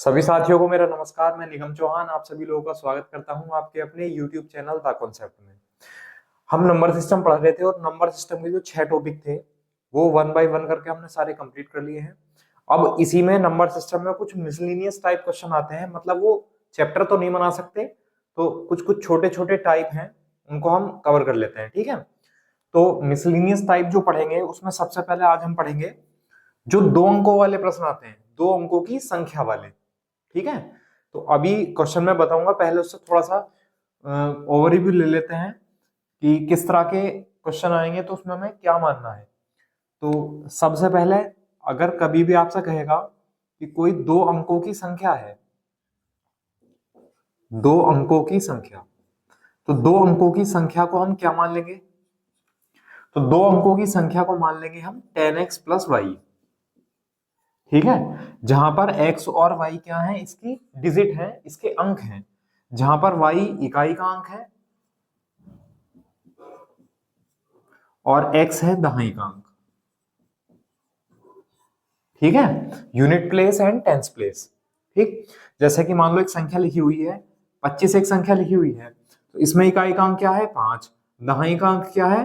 सभी साथियों को मेरा नमस्कार। मैं निगम चौहान आप सभी लोगों का स्वागत करता हूं आपके अपने YouTube चैनल द कॉन्सेप्ट में। हम नंबर सिस्टम पढ़ रहे थे और नंबर सिस्टम के जो 6 टॉपिक थे वो वन बाय वन करके हमने सारे कंप्लीट कर लिए हैं। अब इसी में नंबर सिस्टम में कुछ मिसलिनियस टाइप क्वेश्चन आते हैं, मतलब वो चैप्टर तो नहीं बना सकते, तो कुछ कुछ छोटे छोटे टाइप हैं उनको हम कवर कर लेते हैं। ठीक है, तो मिसलिनियस टाइप जो पढ़ेंगे उसमें सबसे पहले आज हम पढ़ेंगे जो 2 अंकों वाले प्रश्न आते हैं, 2 अंकों की संख्या वाले। ठीक है, तो अभी क्वेश्चन मैं बताऊंगा, पहले उससे थोड़ा सा ओवरव्यू ले लेते हैं कि किस तरह के क्वेश्चन आएंगे तो उसमें हमें क्या मानना है। तो सबसे पहले अगर कभी भी आपसे कहेगा कि कोई 2 अंकों की संख्या है, 2 अंकों की संख्या, तो 2 अंकों की संख्या को हम क्या मान लेंगे? तो 2 अंकों की संख्या को मान लेंगे हम 10x प्लस वाई। ठीक है, जहां पर x और y क्या है, इसकी डिजिट है, इसके अंक हैं, जहां पर y इकाई का अंक है और x है दहाई का अंक। ठीक है, unit place and tens place. ठीक, जैसे कि मान लो एक संख्या लिखी हुई है 25, एक संख्या लिखी हुई है, तो इसमें इकाई का अंक क्या है 5, दहाई का अंक क्या है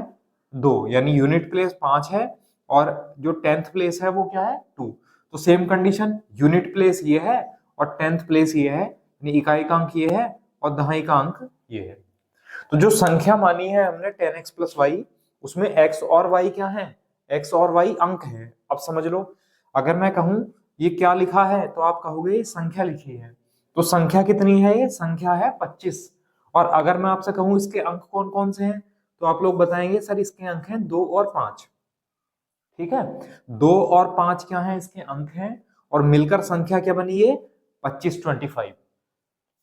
2, यानी यूनिट प्लेस 5 है और जो टेंथ प्लेस है वो क्या है 2। तो सेम कंडीशन, यूनिट प्लेस ये है और टेंथ प्लेस ये है, यानी इकाई का अंक ये है और दहाई का अंक ये है। तो जो संख्या मानी है हमने 10x प्लस वाई, उसमें x और y क्या है, x और y अंक है। अब समझ लो, अगर मैं कहूं ये क्या लिखा है तो आप कहोगे ये संख्या लिखी है, तो संख्या कितनी है, ये संख्या है 25। और अगर मैं आपसे कहूं इसके अंक कौन कौन से हैं, तो आप लोग बताएंगे सर इसके अंक हैं 2 और 5। ठीक है, 2 और 5 क्या है, इसके अंक हैं, और मिलकर संख्या क्या बनी ये 25।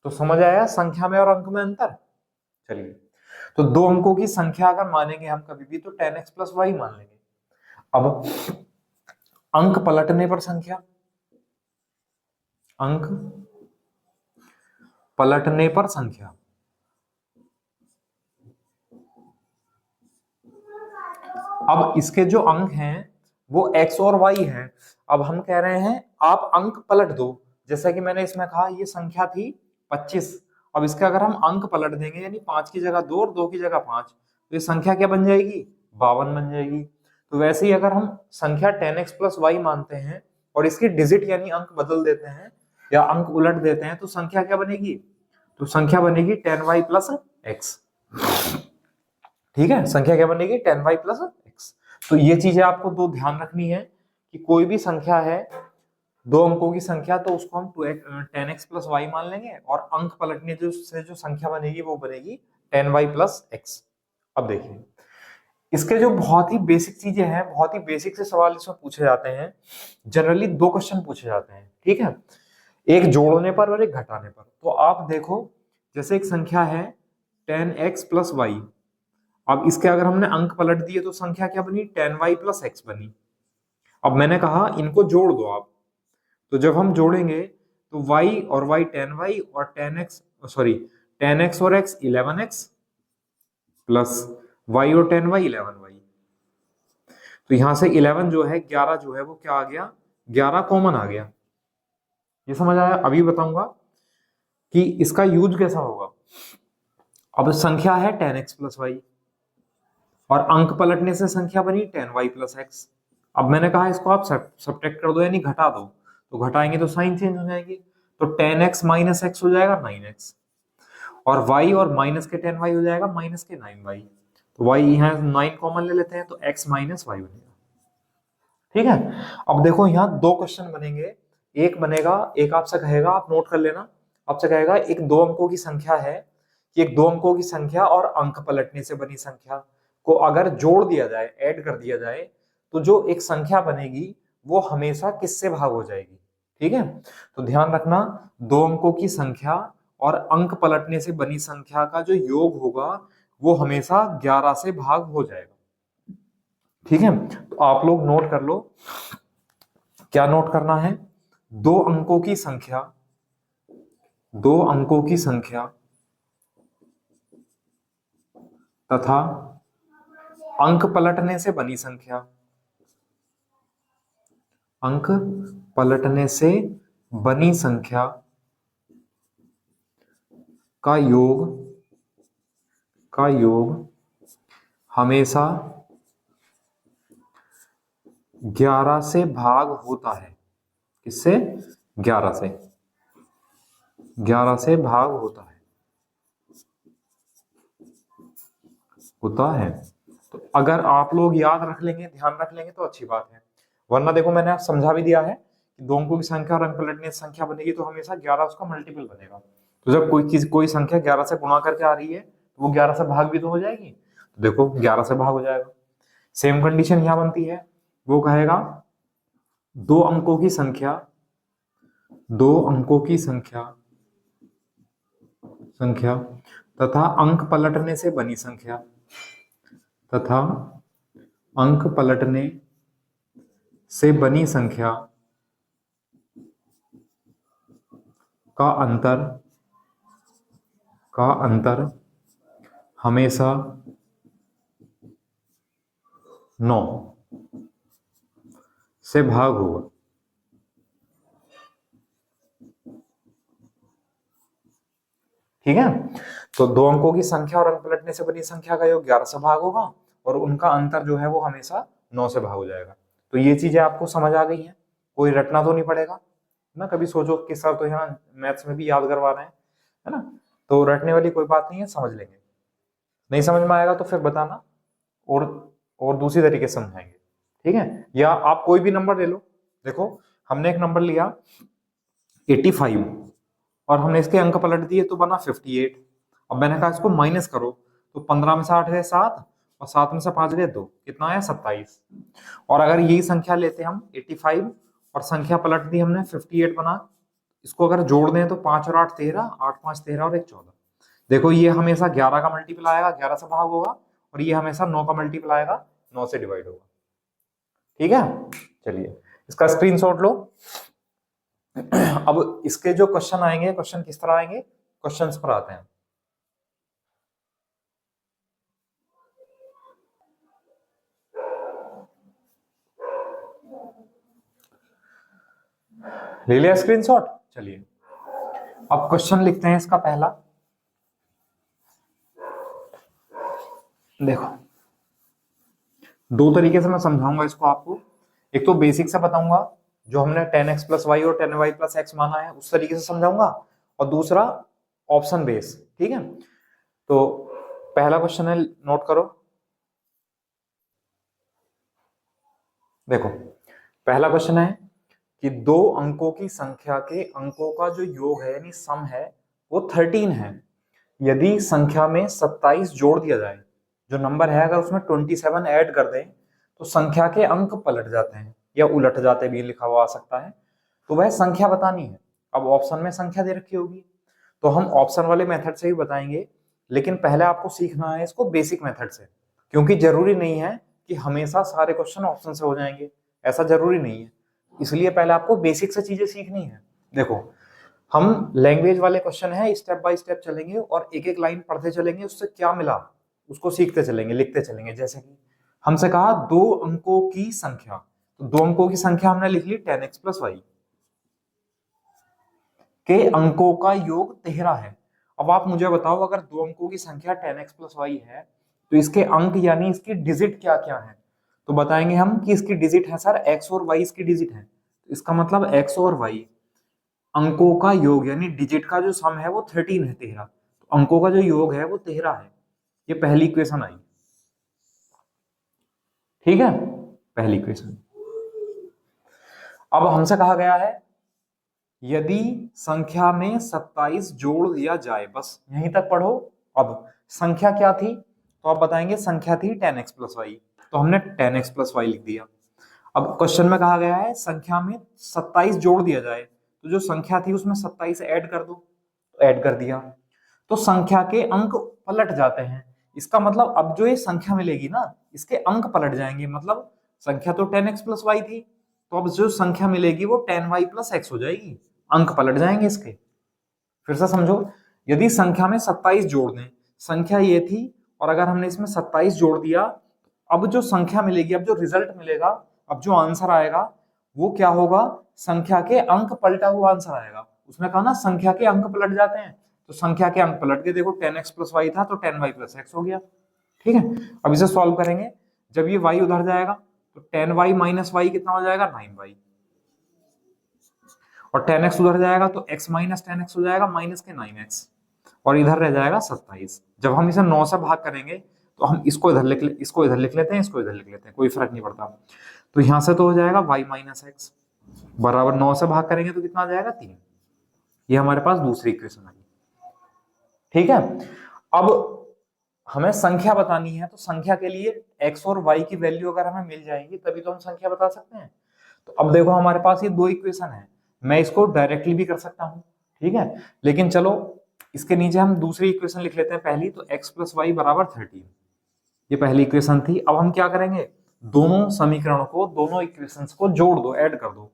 तो समझ आया संख्या में और अंक में अंतर। चलिए, तो 2 अंकों की संख्या अगर मानेंगे हम कभी भी तो 10x प्लस वाई मान लेंगे। अब अंक पलटने पर संख्या, अंक पलटने पर संख्या, अब इसके जो अंक हैं वो x और y हैं। अब हम कह रहे हैं आप अंक पलट दो, जैसा कि मैंने इसमें कहा ये संख्या थी 25, अब इसके अगर हम अंक पलट देंगे यानी 5 की जगह 2 और 2 की जगह 5, तो ये संख्या क्या बन जाएगी 52 बन जाएगी। तो वैसे ही अगर हम संख्या 10x प्लस वाई मानते हैं और इसकी डिजिट यानी अंक बदल देते हैं या अंक उलट देते हैं तो संख्या क्या बनेगी, तो संख्या बनेगी 10y प्लस एक्स। ठीक है, संख्या क्या बनेगी 10y प्लस एक्स। तो ये चीजें आपको दो ध्यान रखनी है कि कोई भी संख्या है 2 अंकों की संख्या तो उसको हम 10x प्लस वाई मान लेंगे और अंक पलटने से जो संख्या बनेगी वो बनेगी 10y प्लस एक्स। अब देखिए इसके जो बहुत ही बेसिक चीजें हैं, बहुत ही बेसिक से सवाल इसमें पूछे जाते हैं। जनरली 2 क्वेश्चन पूछे जाते हैं। ठीक है, एक जोड़ने पर और एक घटाने पर। तो आप देखो, जैसे एक संख्या है 10x प्लस वाई, अब इसके अगर हमने अंक पलट दिए तो संख्या क्या बनी 10y प्लस एक्स बनी। अब मैंने कहा इनको जोड़ दो आप, तो जब हम जोड़ेंगे तो y और y 10y और 10x, सॉरी 10x और x 11x प्लस y और 10y 11y। तो यहां से 11 जो है 11 जो है वो क्या आ गया, 11 कॉमन आ गया। ये समझ आया? अभी बताऊंगा कि इसका यूज कैसा होगा। अब संख्या है 10x प्लस वाई और अंक पलटने से संख्या बनी 10y प्लस एक्स। अब मैंने कहा इसको आप सब्ट्रैक्ट कर दो यानी घटा दो, तो घटाएंगे तो साइन चेंज हो जाएगी, तो 10x माइनस एक्स हो जाएगा 9x, और y और माइनस के 10y हो जाएगा माइनस के 9y। तो y यहाँ 9 कॉमन ले लेते हैं तो x माइनस वाई बनेगा। ठीक है, अब देखो यहाँ 2 क्वेश्चन बनेंगे। एक बनेगा, एक आपसे कहेगा, आप नोट कर लेना, आपसे कहेगा एक 2 अंकों की संख्या है कि एक 2 अंकों की संख्या और अंक पलटने से बनी संख्या को अगर जोड़ दिया जाए, ऐड कर दिया जाए, तो जो एक संख्या बनेगी वो हमेशा किससे भाग हो जाएगी। ठीक है, तो ध्यान रखना 2 अंकों की संख्या और अंक पलटने से बनी संख्या का जो योग होगा वो हमेशा 11 से भाग हो जाएगा। ठीक है, तो आप लोग नोट कर लो, क्या नोट करना है, 2 अंकों की संख्या, 2 अंकों की संख्या तथा अंक पलटने से बनी संख्या, अंक पलटने से बनी संख्या का योग हमेशा 11 से भाग होता है। किससे? 11 से। 11 से भाग होता है। तो अगर आप लोग याद रख लेंगे, ध्यान रख लेंगे तो अच्छी बात है, वरना देखो मैंने आप समझा भी दिया है कि दो अंकों की संख्या और अंक पलटने से संख्या बनेगी तो हमेशा 11 उसका मल्टीपल बनेगा। तो जब कोई संख्या 11 से गुणा करके आ रही है तो वो 11 से भाग भी तो हो जाएगी, तो देखो 11 से भाग हो जाएगा। सेम कंडीशन यहां बनती है, वो कहेगा दो अंकों की संख्या तथा अंक पलटने से बनी संख्या का अंतर हमेशा 9 से भाग होगा। ठीक है, तो दो अंकों की संख्या और अंक पलटने से बनी संख्या का योग 11 से भाग होगा और उनका अंतर जो है वो हमेशा 9 से भाग हो जाएगा। तो ये चीजें आपको समझ आ गई हैं, कोई रटना तो नहीं पड़ेगा ना। कभी सोचो कि सर तो यहाँ मैथ्स में भी याद करवा रहे हैं, है ना, तो रटने वाली कोई बात नहीं है, समझ लेंगे। नहीं समझ में आएगा तो फिर बताना और दूसरी तरीके से समझाएंगे। ठीक है, या आप कोई भी नंबर ले लो। देखो हमने एक नंबर लिया 85 और हमने इसके अंक पलट दिए तो बना 58। अब मैंने कहा इसको माइनस करो, तो 15 में से 8 गए 7 और 7 में से 5 गए 2, कितना आया 27। और अगर यही संख्या लेते हम 85 और संख्या पलट दी हमने 58 बना, इसको अगर जोड़ दें तो 5 और 8 13, 8 5 13 और 1 14। देखो ये हमेशा 11 का मल्टीपल आएगा, 11 से भाग होगा, और ये हमेशा 9 का मल्टीपल आएगा, 9 से डिवाइड होगा। ठीक है, चलिए इसका स्क्रीनशॉट लो। अब इसके जो क्वेश्चन आएंगे, क्वेश्चन किस तरह आएंगे, क्वेश्चंस पर आते हैं। ले लिया स्क्रीनशॉट? चलिए अब क्वेश्चन लिखते हैं इसका पहला। देखो दो तरीके से मैं समझाऊंगा इसको आपको। एक तो बेसिक से बताऊंगा, जो हमने 10x प्लस वाई और 10y प्लस एक्स माना है उस तरीके से समझाऊंगा, और दूसरा ऑप्शन बेस। ठीक है, तो पहला क्वेश्चन है, नोट करो। देखो पहला क्वेश्चन है कि दो अंकों की संख्या के अंकों का जो योग है यानी सम है वो 13 है। यदि संख्या में 27 जोड़ दिया जाए, जो नंबर है अगर उसमें 27 ऐड कर दें तो संख्या के अंक पलट जाते हैं या उलट जाते भी लिखा हुआ आ सकता है। तो वह संख्या बतानी है। अब ऑप्शन में संख्या दे रखी होगी तो हम ऑप्शन वाले मेथड से ही बताएंगे, लेकिन पहले आपको सीखना है इसको बेसिक मेथड से, क्योंकि जरूरी नहीं है कि हमेशा सारे क्वेश्चन ऑप्शन से हो जाएंगे, ऐसा जरूरी नहीं है। इसलिए पहले आपको बेसिक से चीजें सीखनी है। देखो हम लैंग्वेज वाले क्वेश्चन है, स्टेप बाय स्टेप चलेंगे और एक एक लाइन पढ़ते चलेंगे, उससे क्या मिला उसको सीखते चलेंगे, लिखते चलेंगे। जैसे कि हमसे कहा दो अंकों की संख्या, तो दो अंकों की संख्या हमने लिख ली 10x प्लस वाई के अंकों का योग 13 है। अब आप मुझे बताओ अगर दो अंकों की संख्या 10x प्लस वाई है तो इसके अंक यानी इसकी डिजिट क्या क्या है, तो बताएंगे हम कि इसकी डिजिट है सर x और y इसकी डिजिट है। तो इसका मतलब x और y अंकों का योग यानी डिजिट का जो सम है वो 13 है, 13। तो अंकों का जो योग है वो 13 है। ये पहली इक्वेशन आई। ठीक है, पहली इक्वेशन। अब हमसे कहा गया है यदि संख्या में 27 जोड़ दिया जाए, बस यहीं तक पढ़ो। अब संख्या क्या थी, तो आप बताएंगे संख्या थी 10x प्लस वाई, तो हमने 10x प्लस वाई लिख दिया। अब क्वेश्चन में कहा गया है संख्या में 27 जोड़ दिया जाए, तो जो संख्या थी उसमें 27 ऐड कर दो, तो ऐड कर दिया, तो संख्या के अंक पलट जाते हैं। इसका मतलब अब जो ये संख्या मिलेगी ना इसके अंक पलट जाएंगे, मतलब संख्या तो 10x प्लस वाई थी, तो अब जो संख्या मिलेगी वो 10y प्लस एक्स हो जाएगी, अंक पलट जाएंगे इसके। फिर से समझो, यदि संख्या में 27 जोड़ दें, संख्या ये थी और अगर हमने इसमें 27 जोड़ दिया, अब जो संख्या मिलेगी, अब जो रिजल्ट मिलेगा, अब जो आंसर आएगा वो क्या होगा, संख्या के अंक पलटा हुआ आंसर आएगा। उसने कहा ना संख्या के अंक पलट जाते हैं, तो संख्या के अंक पलट के देखो 10x प्लस वाई था तो 10y प्लस एक्स हो गया। ठीक है, अब इसे सॉल्व करेंगे, जब ये y उधर जाएगा तो 10y माइनस वाई कितना हो जाएगा 9y, और 10x उधर जाएगा तो x माइनस 10x हो जाएगा माइनस के 9x, और इधर रह जाएगा 27। जब हम इसे 9 से भाग करेंगे तो हम इसको इधर लिख लेते हैं, इसको इधर लिख लेते हैं, कोई फर्क नहीं पड़ता। तो यहां से तो हो जाएगा y माइनस एक्स बराबर 9 से भाग करेंगे तो कितना आ जाएगा 3। ये हमारे पास दूसरी इक्वेशन आई। ठीक है, अब हमें संख्या बतानी है, तो संख्या के लिए x और y की वैल्यू अगर हमें मिल जाएगी तभी तो हम संख्या बता सकते हैं। तो अब देखो हमारे पास ये दो इक्वेशन है, मैं इसको डायरेक्टली भी कर सकता हूं, ठीक है, लेकिन चलो इसके नीचे हम दूसरी इक्वेशन लिख लेते हैं पहली, तो x प्लस वाई बराबर 13, ये पहली इक्वेशन थी। अब हम क्या करेंगे, दोनों समीकरणों को, दोनों इक्वेशंस को जोड़ दो, ऐड कर दो।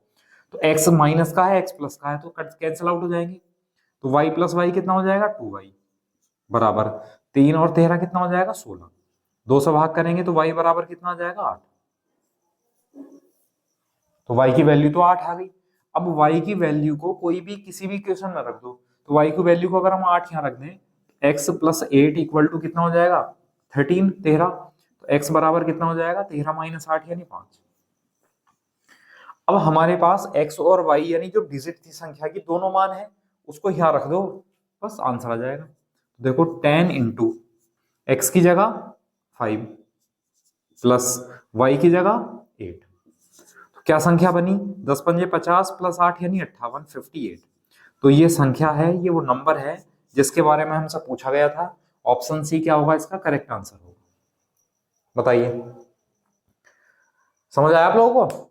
तो x माइनस का है, x प्लस का है, तो कैंसिल आउट हो जाएंगे। तो y प्लस वाई कितना हो जाएगा 2y बराबर 3 और 13 कितना हो जाएगा 16। 2 से भाग करेंगे तो y बराबर कितना आ जाएगा 8। तो y की वैल्यू तो 8 आ गई। अब y की वैल्यू को कोई भी किसी भी इक्वेशन में रख दो, तो y की वैल्यू को अगर हम 8 यहाँ रख दें, x प्लस 8 इक्वल टू कितना हो जाएगा 13। तो x बराबर कितना हो जाएगा 13 माइनस 8 यानी 5। अब हमारे पास x और y यानी जो डिजिट थी संख्या की, दोनों मान है, उसको यहाँ रख दो, बस आंसर आ जाएगा। देखो 10 इंटू एक्स की जगह 5 प्लस y की जगह 8, तो क्या संख्या बनी 10 पंजे 50 प्लस 8 यानी 58, 58। तो ये संख्या है, ये वो नंबर है जिसके बारे में हमसे पूछा गया था। ऑप्शन सी क्या होगा इसका करेक्ट आंसर होगा, बताइए। समझ आया आप लोगों को?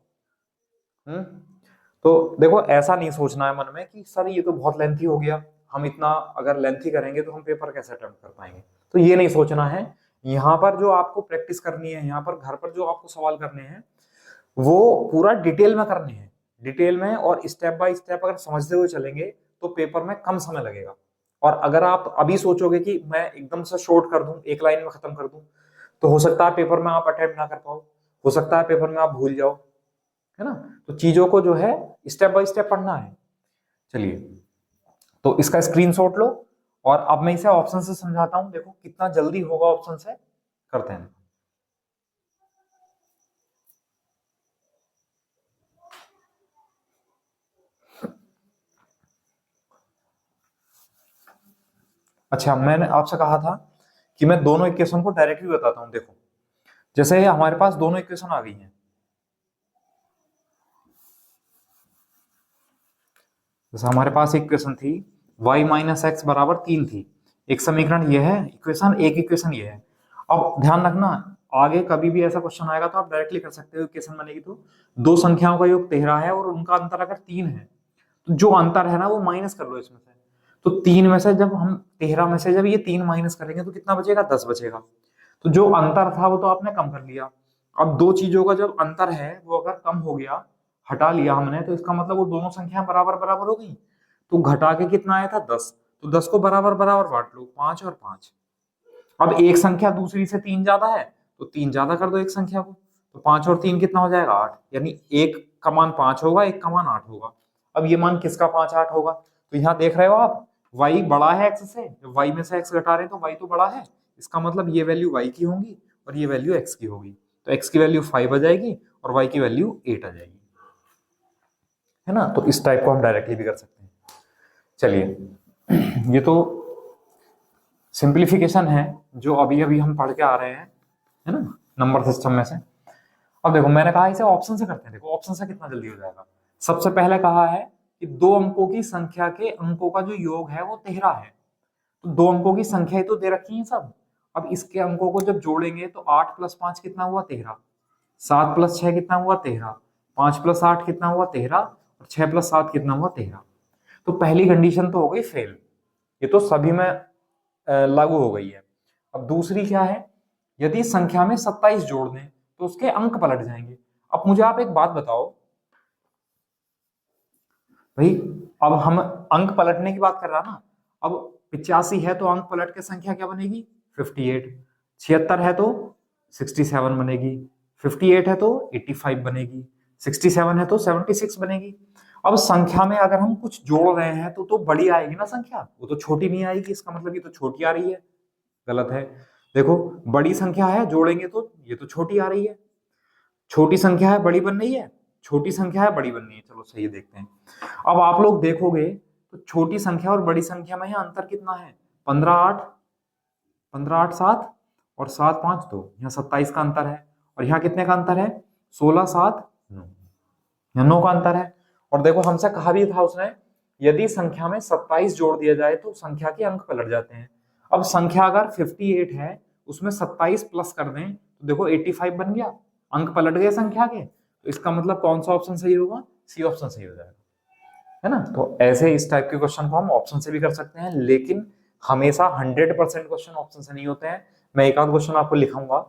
तो देखो ऐसा नहीं सोचना है मन में कि सर ये तो बहुत लेंथी हो गया, हम इतना अगर लेंथी करेंगे तो हम पेपर कैसे अटेम्प्ट कर पाएंगे, तो ये नहीं सोचना है। यहाँ पर जो आपको प्रैक्टिस करनी है, यहाँ पर घर पर जो आपको सवाल करने हैं वो पूरा डिटेल में करने हैं, डिटेल में, और स्टेप बाय स्टेप अगर समझते हुए चलेंगे तो पेपर में कम समय लगेगा। और अगर आप अभी सोचोगे कि मैं एकदम से शॉर्ट कर दूं, एक लाइन में खत्म कर दूं, तो हो सकता है पेपर में आप अटेम्प्ट ना कर पाओ, हो सकता है पेपर में आप भूल जाओ, है ना। तो चीजों को जो है स्टेप बाय स्टेप पढ़ना है। चलिए, तो इसका स्क्रीनशॉट लो, और अब मैं इसे ऑप्शन से समझाता हूं, देखो कितना जल्दी होगा ऑप्शन से, करते हैं। अच्छा, मैंने आपसे कहा था कि मैं दोनों इक्वेशन को डायरेक्टली बताता हूं। देखो जैसे हमारे पास दोनों इक्वेशन आ गई हैं, जैसे हमारे पास इक्वेशन थी y माइनस एक्स बराबर 3 थी, एक समीकरण ये है, इक्वेशन एक इक्वेशन ये है। अब ध्यान रखना, आगे कभी भी ऐसा क्वेश्चन आएगा तो आप डायरेक्टली कर सकते हो, इक्वेशन बनेगी तो दो संख्याओं का योग 13 है और उनका अंतर अगर 3 है, तो जो अंतर है ना वो माइनस कर लो इसमें से। तो 3 में से जब हम 13 में से जब ये 3 माइनस करेंगे तो कितना बचेगा 10 बचेगा। तो जो अंतर था वो तो आपने कम कर लिया। अब दो चीजों का जब अंतर है वो अगर कम हो गया, हटा लिया हमने, तो इसका मतलब वो दोनों संख्या बराबर बराबर हो गई। तो घटा के कितना आया था 10, तो 10 को बराबर बराबर बांट लो, 5 और 5। अब एक संख्या दूसरी से 3 ज्यादा है तो 3 ज्यादा कर दो एक संख्या को, तो 5 और 3 कितना हो जाएगा 8, यानी एक का मान 5 होगा, एक का मान 8 होगा। अब ये मान किसका 5 8 होगा, तो यहाँ देख रहे हो आप y बड़ा है x से, जब y में से x घटा रहे हैं तो y तो बड़ा है, इसका मतलब ये वैल्यू y की होगी और ये वैल्यू x की होगी। तो x की वैल्यू 5 आ जाएगी और y की वैल्यू 8 आ जाएगी, है ना। तो इस टाइप को हम डायरेक्टली भी कर सकते हैं। चलिए, ये तो सिंप्लीफिकेशन है जो अभी अभी हम पढ़ के आ रहे हैं, है ना, नंबर सिस्टम में से। अब देखो मैंने कहा इसे ऑप्शन से करते हैं, देखो ऑप्शन से कितना जल्दी हो जाएगा। सबसे पहले कहा है कि दो अंकों की संख्या के अंकों का जो योग है वो 13 है, तो दो अंकों की संख्या ही तो दे रखी है सब। अब इसके अंकों को जब जोड़ेंगे तो 8 प्लस 5 कितना हुआ 13, 7 प्लस 6 कितना हुआ 13, 5 प्लस 8 कितना हुआ 13, और 6 प्लस 7 कितना हुआ 13। तो पहली कंडीशन तो हो गई फेल, ये तो सभी में लागू हो गई है। अब दूसरी क्या है, यदि संख्या में 27 जोड़ दें तो उसके अंक पलट जाएंगे। अब मुझे आप एक बात बताओ भाई, अब हम अंक पलटने की बात कर रहा ना, अब 85 है तो अंक पलट के संख्या क्या बनेगी 58, 76 है तो 67 बनेगी, 58 है तो 85 बनेगी, 67 है तो 76 बनेगी। अब संख्या में अगर हम कुछ जोड़ रहे हैं तो बड़ी आएगी ना संख्या, वो तो छोटी नहीं आएगी, इसका मतलब ये तो छोटी आ रही है। गलत है। देखो बड़ी संख्या है, जोड़ेंगे तो ये तो छोटी आ रही है। छोटी संख्या है बड़ी बन रही है, छोटी संख्या है बड़ी बन रही है। चलो सही देखते हैं। अब आप लोग देखोगे तो छोटी संख्या और बड़ी संख्या में यहाँ अंतर कितना है? 15 8, 15 8 7 और 7 5 2, यहाँ 27 का अंतर है। और यहाँ कितने का अंतर है? 16 7 9, यहाँ 9 का अंतर है। और देखो हमसे कहा भी था उसने, यदि संख्या में 27 जोड़ दिया जाए तो संख्या के अंक पलट जाते हैं। अब संख्या अगर 58 है, उसमें 27 प्लस कर दें तो देखो 85 बन गया, अंक पलट गए संख्या के। तो इसका मतलब कौन सा ऑप्शन सही होगा? सी ऑप्शन सही हो जाएगा, है ना। तो ऐसे इस टाइप के क्वेश्चन को हम ऑप्शन से भी कर सकते हैं, लेकिन हमेशा 100% क्वेश्चन ऑप्शन से नहीं होते हैं। मैं एक आध क्वेश्चन आपको लिखाऊंगा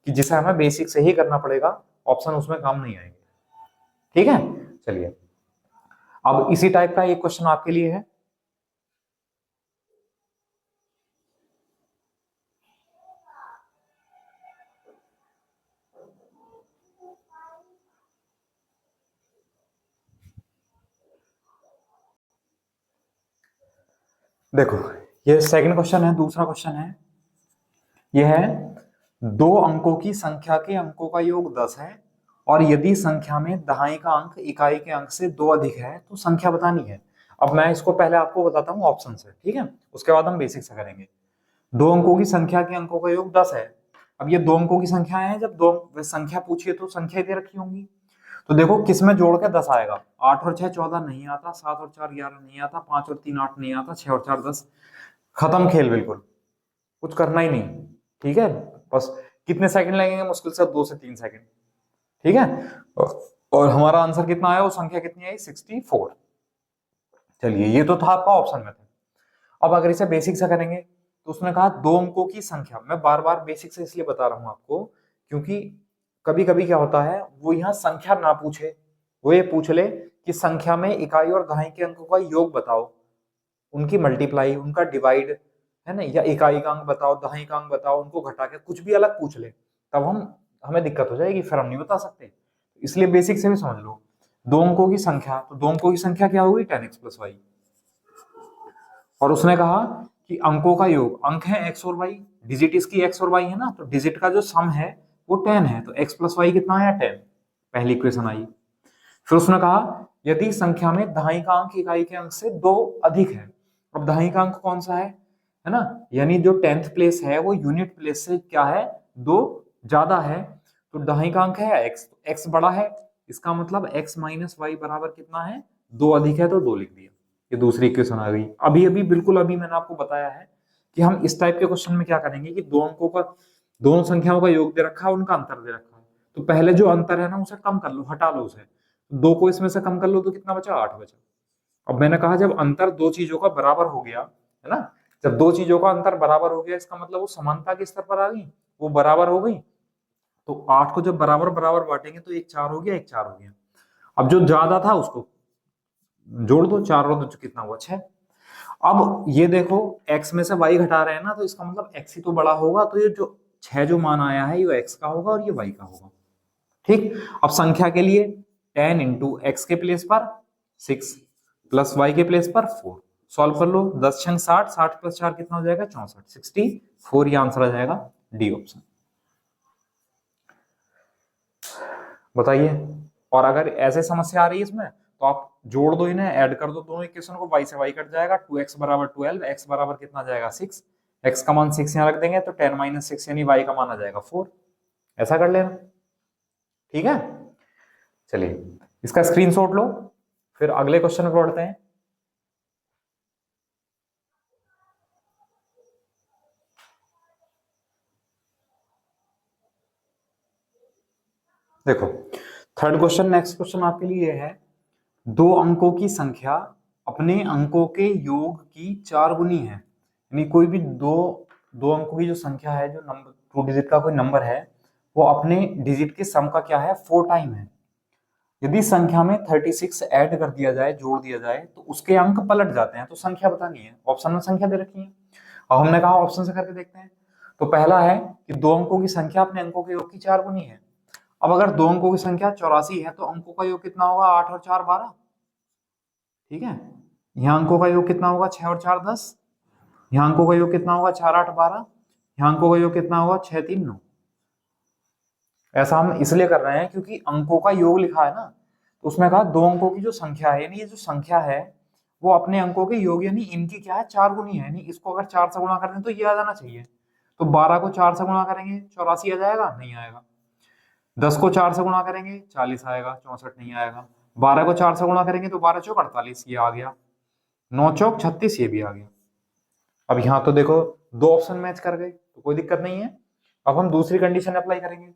कि जिसे हमें बेसिक से ही करना पड़ेगा, ऑप्शन उसमें काम नहीं आएंगे। ठीक है, चलिए अब इसी टाइप का एक क्वेश्चन आपके लिए है। देखो ये सेकंड क्वेश्चन है, दूसरा क्वेश्चन है। यह है दो अंकों की संख्या के अंकों का योग 10 है और यदि संख्या में दहाई का अंक इकाई के अंक से 2 अधिक है तो संख्या बतानी है। अब मैं इसको पहले आपको बताता हूँ ऑप्शन से, ठीक है, उसके बाद हम बेसिक से करेंगे। दो अंकों की संख्या के अंकों का योग 10 है। अब ये दो अंकों की संख्या है, जब दो संख्या पूछिए तो संख्या दे रखी होंगी। तो देखो किस में जोड़ के 10 आएगा? 8 और 6 14 नहीं आता, 7 और 4 11 नहीं आता, 5 और 3 8 नहीं आता, 6 और 4 10। खत्म खेल, बिल्कुल कुछ करना ही नहीं। ठीक है, बस कितने सेकंड लगेंगे? मुश्किल से 2 से 3 सेकंड। ठीक है, और हमारा आंसर कितना आया? वो संख्या कितनी आई? 64। चलिए ये तो था आपका ऑप्शन में था। अब अगर इसे बेसिक से करेंगे तो उसने कहा दो अंकों की संख्या। मैं बार बार बेसिक से इसलिए बता रहा हूं आपको क्योंकि कभी कभी क्या होता है, वो यहाँ संख्या ना पूछे, वो ये पूछ ले कि संख्या में इकाई और दहाई के अंकों का योग बताओ, उनकी मल्टीप्लाई, उनका डिवाइड, है ना, या इकाई का अंक बताओ, दहाई का अंक बताओ, उनको घटा के कुछ भी अलग पूछ ले, तब हमें दिक्कत हो जाएगी, फिर हम नहीं बता सकते। इसलिए बेसिक से भी समझ लो। दो अंकों की संख्या, तो दो अंकों की संख्या क्या होगी? 10x + y। और उसने कहा कि अंकों का योग, अंक है x और y, डिजिट इसकी x और y है ना, तो डिजिट का जो सम है वो 10 है, तो x + y कितना आया? 10। पहली इक्वेशन आई। फिर उसने कहा यदि संख्या में दहाई का अंक इकाई के अंक से 2 अधिक है। अब दहाई का अंक कौन सा है ना, यानी जो 10th प्लेस है वो यूनिट प्लेस से क्या है? 2 ज्यादा है। तो दहाई का अंक है x, तो x बड़ा है, इसका मतलब x - y बराबर कितना है? 2 अधिक है, तो 2 लिख दिया। ये दूसरी इक्वेशन आ गई। अभी अभी बिल्कुल अभी मैंने आपको बताया है कि हम इस टाइप के क्वेश्चन में क्या करेंगे कि दो अंकों का, दोनों संख्याओं का योग दे रखा है, उनका अंतर दे रखा है, तो पहले जो अंतर है ना उसे कम कर लो, हटा लो उसे। 2 को इसमें से कम कर लो तो कितना बचा? 8 बचा। अब मैंने कहा जब अंतर दो चीजों का बराबर हो गया, है ना, जब दो चीजों का अंतर बराबर हो गया, इसका मतलब वो समानता के स्तर पर आ गई, वो बराबर हो गई। तो 8 को जब बराबर बराबर बांटेंगे तो एक 4 हो गया, एक 4 हो गया। अब जो ज्यादा था उसको जोड़ दो, 4 और 2 कितना हुआ? 6। अब ये देखो x में से y घटा रहे हैं ना, तो इसका मतलब x ही तो बड़ा होगा, तो ये जो 6 जो मान आया है ये x का होगा और ये y का होगा। ठीक, अब संख्या के लिए 10 इंटू एक्स के प्लेस पर 6 प्लस y के प्लेस पर 4, सॉल्व कर लो। 10 छंग 60, 60 + 4 कितना हो जाएगा? 64, 64 ये आंसर आ जाएगा, डी ऑप्शन। बताइए। और अगर ऐसे समस्या आ रही है इसमें तो आप जोड़ दो, इन्हें ऐड कर दो, दोनों इक्वेशन को, y से y कट जाएगा, 2x बराबर 12, x बराबर कितना आ जाएगा? 6, x का मान 6 यहाँ रख देंगे तो 10 - 6 यानी y का मान आ जाएगा 4। ऐसा कर लेना, ठीक है। चलिए इसका स्क्रीनशॉट लो, फिर अगले क्वेश्चन में पढ़ते हैं। देखो थर्ड क्वेश्चन, नेक्स्ट क्वेश्चन आपके लिए है दो अंकों की संख्या अपने अंकों के योग की 4 गुनी है। यानी कोई भी दो दो अंकों की जो संख्या है, जो नंबर 2 डिजिट का कोई नंबर है, वो अपने डिजिट के सम का क्या है? 4 टाइम है। यदि संख्या में 36 ऐड कर दिया जाए, जोड़ दिया जाए, तो उसके अंक पलट जाते हैं, तो संख्या बतानी है। ऑप्शन में संख्या दे रखी है, अब हमने कहा ऑप्शन से करके देखते हैं। तो पहला है कि दो अंकों की संख्या अपने अंकों के योग की 4 गुनी है। अब अगर दो अंकों की संख्या 84 है तो अंकों का योग कितना होगा, 8 और 4 12। ठीक है, यहाँ अंकों का योग कितना होगा, 6 और 4 10। यहाँ अंकों का योग कितना होगा, 4 8 12। यहाँ अंकों का योग कितना होगा, 6 3 9। ऐसा हम इसलिए कर रहे हैं क्योंकि अंकों का योग लिखा है ना, तो उसमें कहा दो अंकों की जो संख्या है, यानी ये जो संख्या है वो अपने अंकों के योग यानी इनकी क्या है, 4 गुनी है। यानी इसको अगर 4 से गुणा कर दें तो ये आ जाना चाहिए। तो 12 को 4 से गुणा करेंगे 84 आ जाएगा, नहीं आएगा। 10 को 4 से गुणा करेंगे 40 आएगा, 64 नहीं आएगा। 12 को 4 से गुणा करेंगे तो 12 चौक 48, ये आ गया। 9 चौक 36, ये भी आ गया। अब यहाँ तो देखो दो ऑप्शन मैच कर गए तो कोई दिक्कत नहीं है। अब हम दूसरी कंडीशन अप्लाई करेंगे।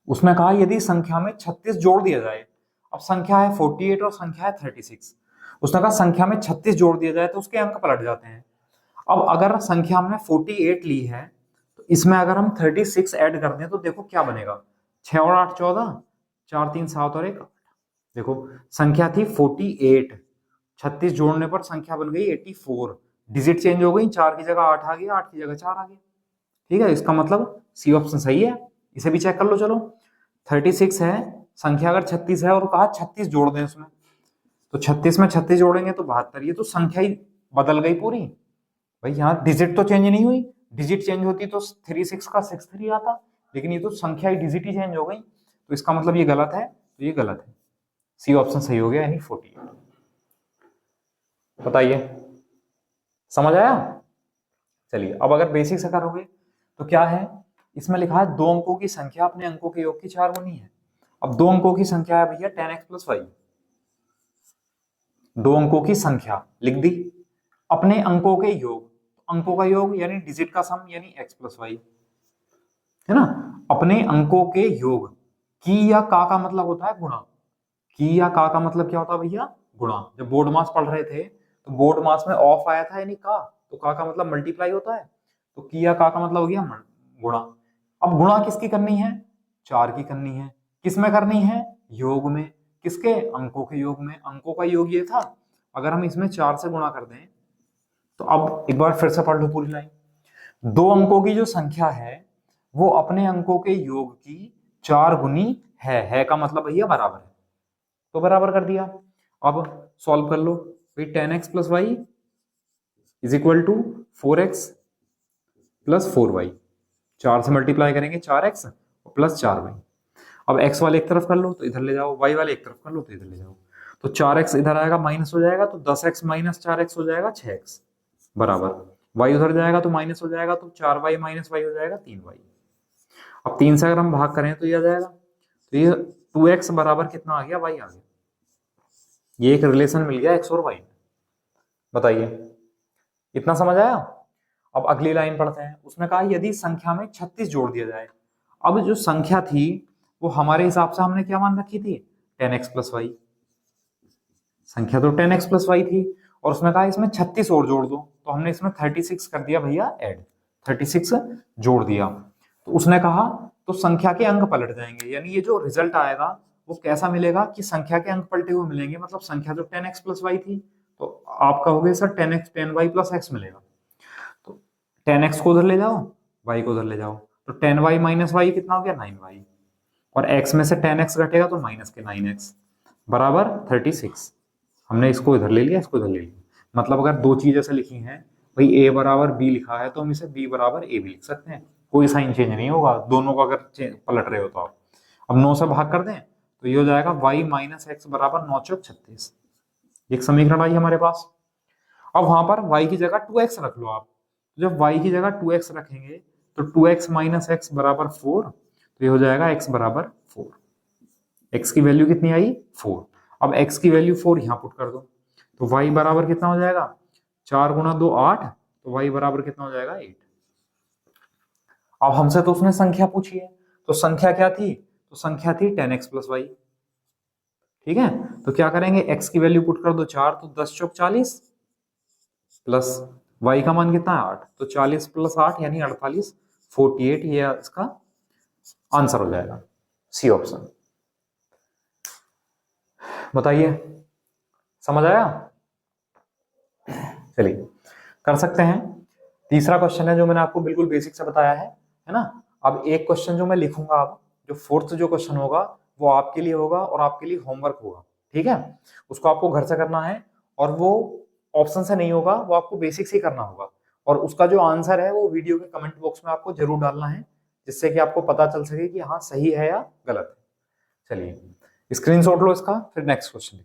उसमें कहा यदि संख्या में 36 जोड़ दिया जाए। अब संख्या है 48 और संख्या है 36। उसने कहा संख्या में 36 जोड़ दिया जाए तो उसके अंक पलट जाते हैं। अब अगर संख्या हमने 48 ली है तो इसमें अगर हम 36 ऐड कर दें तो देखो क्या बनेगा, 6 और 8 14, 4 3 7 और 1 8। देखो संख्या थी 48, 36 जोड़ने पर संख्या बन गई 84। डिजिट चेंज हो गई, 4 की जगह 8 आ गया, 8 की जगह 4 आ गया। ठीक है, इसका मतलब सी ऑप्शन सही है। इसे भी चेक कर लो। चलो 36 है, संख्या अगर 36 है और कहा 36 जोड़ दें उसमें, तो 36 में 36 जोड़ेंगे तो 72। ये तो संख्या ही बदल गई पूरी। भाई यहाँ डिजिट तो चेंज नहीं हुई, डिजिट चेंज होती तो 36 का 63 आता, लेकिन ये तो संख्या ही डिजिट ही चेंज हो गई। तो इसका मतलब ये गलत है, तो ये गलत है। सी ऑप्शन सही हो गया, यानी 48। बताइए समझ आया। चलिए अब अगर बेसिक से करोगे तो क्या है, इसमें लिखा है दो अंकों की संख्या अपने अंकों के योग की 4 गुनी है। अब दो अंकों की संख्या है भैया 10x + y। दो अंकों की संख्या लिख दी, अपने अंकों के योग, अंकों का योग यानी डिजिट का सम यानी x + y, है ना। अपने अंकों के योग की या का मतलब होता है गुणा। की या का मतलब क्या होता है भैया, गुणा। जब बोर्ड मास पढ़ रहे थे तो बोर्ड मास में ऑफ आया था यानी का, तो का मतलब मल्टीप्लाई होता है, तो की या का मतलब हो गया गुणा। अब गुणा किसकी करनी है, 4 की करनी है। किस में करनी है, योग में। किसके, अंकों के योग में। अंकों का योग ये था, अगर हम इसमें 4 से गुणा कर दें तो अब एक बार फिर से पढ़ लो पूरी लाइन। दो अंकों की जो संख्या है वो अपने अंकों के योग की 4 गुनी है का मतलब भैया बराबर है, तो बराबर कर दिया। अब सॉल्व कर लो भाई, 10x + y = 4x + 4y। 4 से मल्टीप्लाई करेंगे 4x + 4y। अब x वाले एक तरफ कर लो तो इधर ले जाओ, y वाले एक तरफ कर लो तो इधर ले जाओ। तो 4x इधर आएगा माइनस हो जाएगा, तो 10x - 4x हो जाएगा 6x बराबर। y उधर जाएगा तो माइनस हो जाएगा, तो 4y - y हो जाएगा 3y। अब 3 से अगर हम भाग करें तो ये आ जाएगा, तो ये 2x बराबर कितना आ गया, y आ गया। ये एक रिलेशन मिल गया x और y। बताइए इतना समझ आया। अब अगली लाइन पढ़ते हैं। उसने कहा यदि संख्या में 36 जोड़ दिया जाए। अब जो संख्या थी वो हमारे हिसाब से हमने क्या मान रखी थी, 10x + y। संख्या तो 10x + y थी, और उसने कहा इसमें 36 और जोड़ दो, तो हमने इसमें 36 कर दिया भैया ऐड, 36 जोड़ दिया। तो उसने कहा तो संख्या के अंक पलट जाएंगे, यानी ये जो रिजल्ट आएगा वो कैसा मिलेगा कि संख्या के अंक पलटे हुए मिलेंगे। मतलब संख्या तो 10x + y थी, तो आप कहोगे सर 10y + x मिलेगा, तो 10x को उधर ले जाओ, y को उधर ले जाओ, तो 10y - y कितना हो गया, 9y। और x में से 10x घटेगा तो माइनस के 9x बराबर 36। हमने इसको इधर ले लिया, इसको इधर ले लिया। मतलब अगर दो चीज ऐसे लिखी हैं, भाई a बराबर b लिखा है तो हम इसे b बराबर a भी लिख सकते हैं, कोई साइन चेंज नहीं होगा दोनों को अगर पलट रहे हो तो आप। अब 9 से भाग कर दें तो ये हो जाएगा y - x बराबर 9 चौक 36। एक समीकरण आई हमारे पास। अब वहां पर y की जगह 2x रख लो आप। तो जब y की जगह 2x रखेंगे तो 2x - x बराबर 4, तो ये हो जाएगा x बराबर 4। x की वैल्यू कितनी आई, 4। अब x की वैल्यू 4 यहां पुट कर दो, तो y बराबर कितना हो जाएगा, 4 × 2 8, तो y बराबर कितना हो जाएगा 8। अब हमसे तो उसने संख्या पूछी है, तो संख्या क्या थी, तो संख्या थी 10x + y। ठीक है, तो क्या करेंगे, x की वैल्यू पुट कर दो 4, तो 10 चौक 40 प्लस y का मान कितना है 8, तो 40 + 8 यानी 48, 48 ये इसका आंसर हो जाएगा, सी ऑप्शन। बताइए समझ आया। चलिए कर सकते हैं। तीसरा क्वेश्चन है जो मैंने आपको बिल्कुल बेसिक से बताया है ना। अब एक क्वेश्चन जो मैं लिखूंगा अब जो फोर्थ जो क्वेश्चन होगा वो आपके लिए होगा और आपके लिए होमवर्क होगा, ठीक है। उसको आपको घर से करना है और वो ऑप्शन से नहीं होगा, वो आपको बेसिक से ही करना होगा। और उसका जो आंसर है वो वीडियो के कमेंट बॉक्स में आपको जरूर डालना है, जिससे कि आपको पता चल सके कि हाँ सही है या गलत है। चलिए स्क्रीनशॉट लो इसका, फिर नेक्स्ट क्वेश्चन।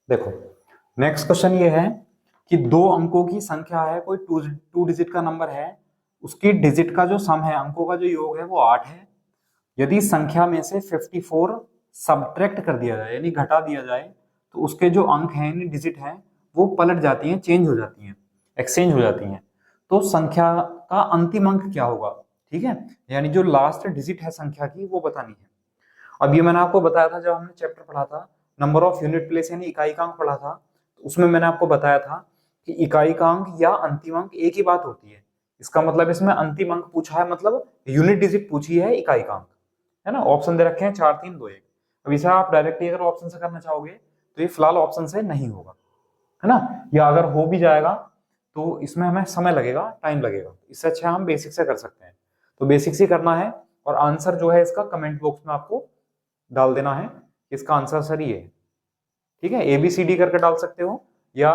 देखो नेक्स्ट क्वेश्चन ये है कि दो अंकों की संख्या है, कोई टू डिजिट का नंबर है, उसकी डिजिट का जो सम है, अंकों का जो योग है वो 8 है। यदि संख्या में से 54 सब्ट्रैक्ट कर दिया जाए यानी घटा दिया जाए, तो उसके जो अंक हैं यानी डिजिट हैं वो पलट जाती हैं, चेंज हो जाती हैं, एक्सचेंज हो जाती हैं। तो संख्या का अंतिम अंक क्या होगा, ठीक है, यानी जो लास्ट डिजिट है संख्या की वो बतानी है। अब ये मैंने आपको बताया था जब हमने चैप्टर पढ़ा था नंबर ऑफ यूनिट प्लेस यानी इकाईकांक पढ़ा था, तो उसमें मैंने आपको बताया था कि इकाईकांक या अंतिम अंक एक ही बात होती है। इसका मतलब इसमें अंतिम अंक पूछा है, मतलब यूनिट डिजिट पूछी है, इकाईकांक है ना। ऑप्शन दे रखे हैं 4 3 2 1। अब इसे आप डायरेक्टली अगर ऑप्शन से करना चाहोगे तो ये फिलहाल ऑप्शन से नहीं होगा, है ना, या अगर हो भी जाएगा तो इसमें हमें समय लगेगा, टाइम लगेगा। इससे अच्छा हम बेसिक से कर सकते हैं। तो बेसिक से करना है और आंसर जो है इसका कमेंट बॉक्स में आपको डाल देना है, इसका आंसर सही है, ठीक है। ABCD करके डाल सकते हो या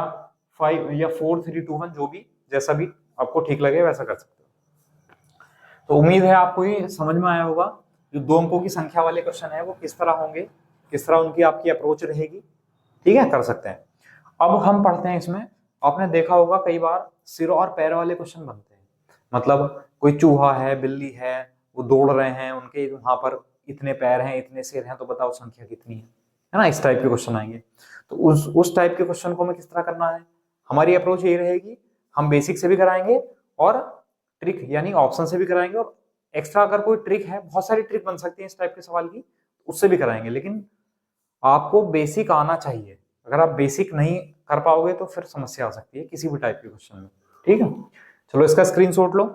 5 या 4 3 2 1, जो भी जैसा भी आपको ठीक लगे वैसा कर सकते हो। तो उम्मीद है आपको ये समझ में आया होगा, जो दो अंकों की संख्या वाले क्वेश्चन है वो किस तरह होंगे, किस तरह उनकी आपकी अप्रोच रहेगी, ठीक है, कर सकते हैं। अब हम पढ़ते हैं इसमें, आपने देखा होगा कई बार सिर और पैर वाले क्वेश्चन बनते हैं, मतलब कोई चूहा है, बिल्ली है, वो दौड़ रहे हैं, उनके वहां पर इतने पैर हैं, इतने सिर हैं, तो बताओ संख्या कितनी है ना, इस टाइप के क्वेश्चन आएंगे। तो उस टाइप के क्वेश्चन को हमें किस तरह करना है, हमारी अप्रोच यही रहेगी, हम बेसिक से भी कराएंगे और ट्रिक यानी ऑप्शन से भी कराएंगे, और एक्स्ट्रा अगर कोई ट्रिक है, बहुत सारी ट्रिक बन सकती है इस टाइप के सवाल की, उससे भी कराएंगे। लेकिन आपको बेसिक आना चाहिए, अगर आप बेसिक नहीं कर पाओगे तो फिर समस्या आ सकती है किसी भी टाइप के क्वेश्चन में, ठीक है। चलो इसका स्क्रीनशॉट लो।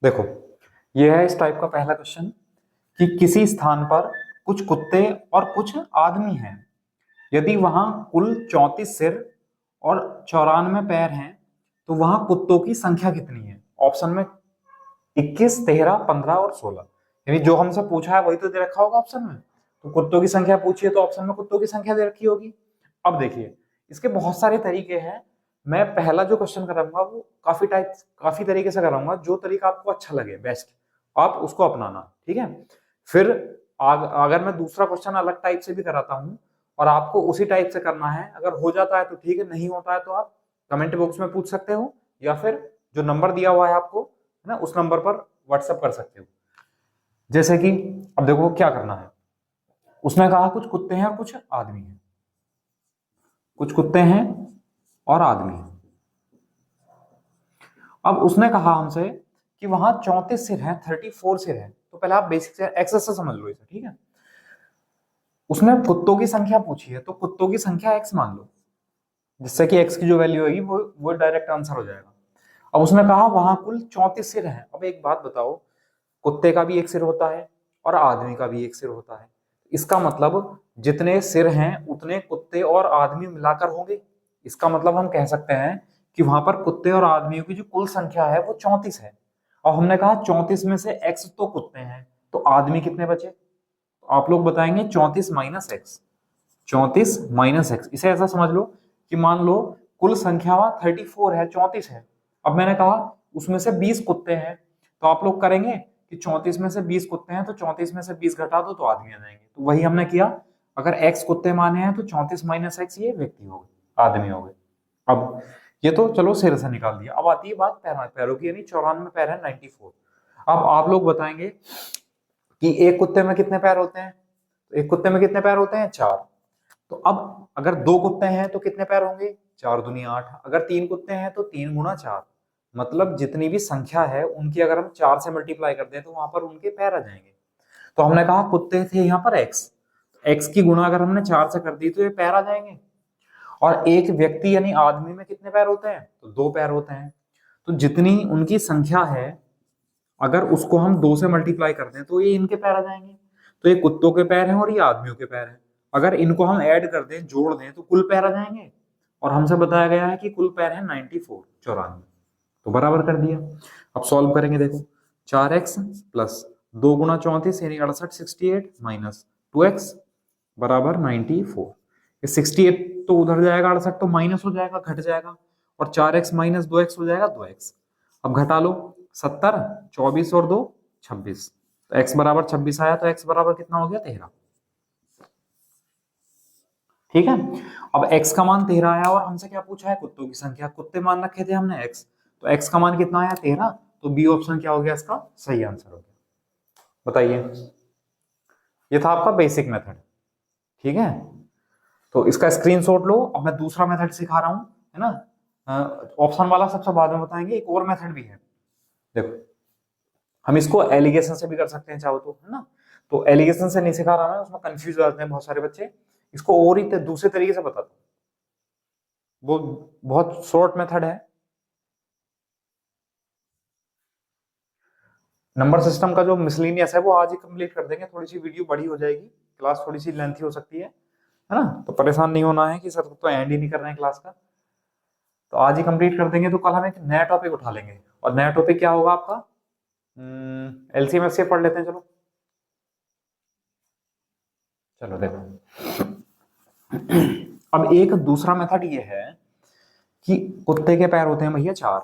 देखो ये है इस टाइप का पहला क्वेश्चन कि किसी स्थान पर कुछ कुत्ते और कुछ आदमी हैं, यदि वहां कुल 34 सिर और 94 पैर हैं, तो वहां कुत्तों की संख्या कितनी है। ऑप्शन में 21 13 15 और 16, यानी जो हमसे पूछा है वही तो दे रखा होगा ऑप्शन में, तो कुत्तों की संख्या पूछी है तो ऑप्शन में कुत्तों की संख्या दे रखी होगी। अब देखिए इसके बहुत सारे तरीके हैं, मैं पहला जो क्वेश्चन कराऊंगा वो काफी तरीके से कराऊंगा, जो तरीका आपको अच्छा लगे बेस्ट आप उसको अपनाना, ठीक है। फिर अगर मैं दूसरा क्वेश्चन अलग टाइप से भी कराता हूं और आपको उसी टाइप से करना है, अगर हो जाता है तो ठीक है, नहीं होता है तो आप कमेंट बॉक्स में पूछ सकते हो, या फिर जो नंबर दिया हुआ है आपको है ना उस नंबर पर व्हाट्सएप कर सकते हो। जैसे कि अब देखो क्या करना है, उसने कहा कुछ कुत्ते हैं और कुछ आदमी हैं, कुछ कुत्ते हैं और आदमी हैं। अब उसने कहा हमसे कि वहां 34 सिर हैं, 34 सिर हैं, तो पहले आप बेसिक से एक्स से समझ लो इसे, ठीक है। उसने कुत्तों की संख्या पूछी है तो कुत्तों की संख्या एक्स मान लो, जिससे कि एक्स की जो वैल्यू होगी वो डायरेक्ट आंसर हो जाएगा। अब उसने कहा वहां कुल 34 सिर हैं। अब एक बात बताओ, कुत्ते का भी एक सिर होता है और आदमी का भी एक सिर होता है, इसका मतलब जितने सिर हैं उतने कुत्ते और आदमी मिलाकर होंगे। इसका मतलब हम कह सकते हैं कि वहां पर कुत्ते और आदमियों की जो कुल संख्या है वो 34 है। और हमने कहा 34 में से एक्स तो कुत्ते हैं, तो आदमी कितने बचे, तो आप लोग बताएंगे 34 माइनस एक्स, 34 माइनस एक्स। इसे ऐसा समझ लो कि मान लो कुल संख्या 34 है, 34 है, अब मैंने कहा उसमें से 20 कुत्ते हैं, तो आप लोग करेंगे कि 34 में से 20 कुत्ते हैं तो 34 में से 20 घटा दो तो आदमी आ जाएंगे, तो वही हमने किया। अगर एक्स कुत्ते माने हैं तो 34 माइनस एक्स ये व्यक्ति हो गए, आदमी हो गए। अब ये तो चलो सिर से निकाल दिया, अब आती है बात पैरों की, यानी 94 पैर है, 94। अब आप लोग बताएंगे कि एक कुत्ते में कितने पैर होते हैं, तो एक कुत्ते में कितने पैर होते हैं, 4। तो अब अगर 2 कुत्ते हैं तो कितने पैर होंगे, 4 दूनी 8। अगर 3 कुत्ते हैं तो 3 गुना 4, मतलब जितनी भी संख्या है उनकी अगर हम 4 से मल्टीप्लाई कर दें तो वहां पर उनके पैर आ जाएंगे। तो हमने कहा कुत्ते थे यहाँ पर एक्स की गुणा अगर हमने 4 से कर दी तो ये पैर आ जाएंगे। और एक व्यक्ति यानी आदमी में कितने पैर होते हैं, तो 2 पैर होते हैं। तो जितनी उनकी संख्या है अगर उसको हम 2 से मल्टीप्लाई करते हैं तो ये इनके पैर आ जाएंगे। तो ये कुत्तों के पैर हैं और ये आदमियों के पैर हैं। अगर इनको हम ऐड कर दें, जोड़ दें, तो कुल पैर आ जाएंगे। और हमसे बताया गया है कि कुल पैर है 94, 94। तो बराबर कर दिया। अब सॉल्व करेंगे, देखो 4x प्लस 2 गुना 34 यानी 68, 68 माइनस 2x बराबर 94। ये 68 तो उधर जाएगा, 68 तो माइनस हो जाएगा, घट जाएगा, और 4x माइनस 2x हो जाएगा 2x। अब घटा लो, 70, 24 और 2 26। तो x बराबर 26 आया, तो x बराबर कितना हो गया, 13। ठीक है। अब x का मान 13 आया और हमसे क्या पूछा है, कुत्तों की संख्या। कुत्ते मान रखे थे हमने x, तो x का मान कितना आया, 13। तो बी ऑप्शन क्या हो गया, इसका सही आंसर हो गया। बताइए, ये था आपका बेसिक मेथड। ठीक है, तो इसका स्क्रीनशॉट लो। अब मैं दूसरा मेथड सिखा रहा हूं, है ना। ऑप्शन वाला सबसे बाद में बताएंगे, एक और मेथड भी है। देखो, हम इसको एलिगेशन से भी कर सकते हैं चाहो तो, है ना। तो एलिगेशन से नहीं सिखा रहा, मैं उसमें कंफ्यूज हो जाते हैं बहुत सारे बच्चे। इसको और ही दूसरे तरीके से बताता हूं, वो बहुत शॉर्ट मेथड है। नंबर सिस्टम का जो मिसलिनियस है वो आज ही कंप्लीट कर देंगे, थोड़ी सी वीडियो बड़ी हो जाएगी, क्लास थोड़ी सी लेंथी हो सकती है ना। तो परेशान नहीं होना है कि सर तो एंड ही नहीं कर रहे हैं क्लास का। तो आज ही कंप्लीट कर देंगे, तो कल हम एक नया टॉपिक उठा लेंगे। और नया टॉपिक क्या होगा आपका, एलसीएम एफसीएम पढ़ लेते हैं, चलो। चलो देखो, अब एक दूसरा मेथड ये है कि कुत्ते के पैर होते हैं भैया 4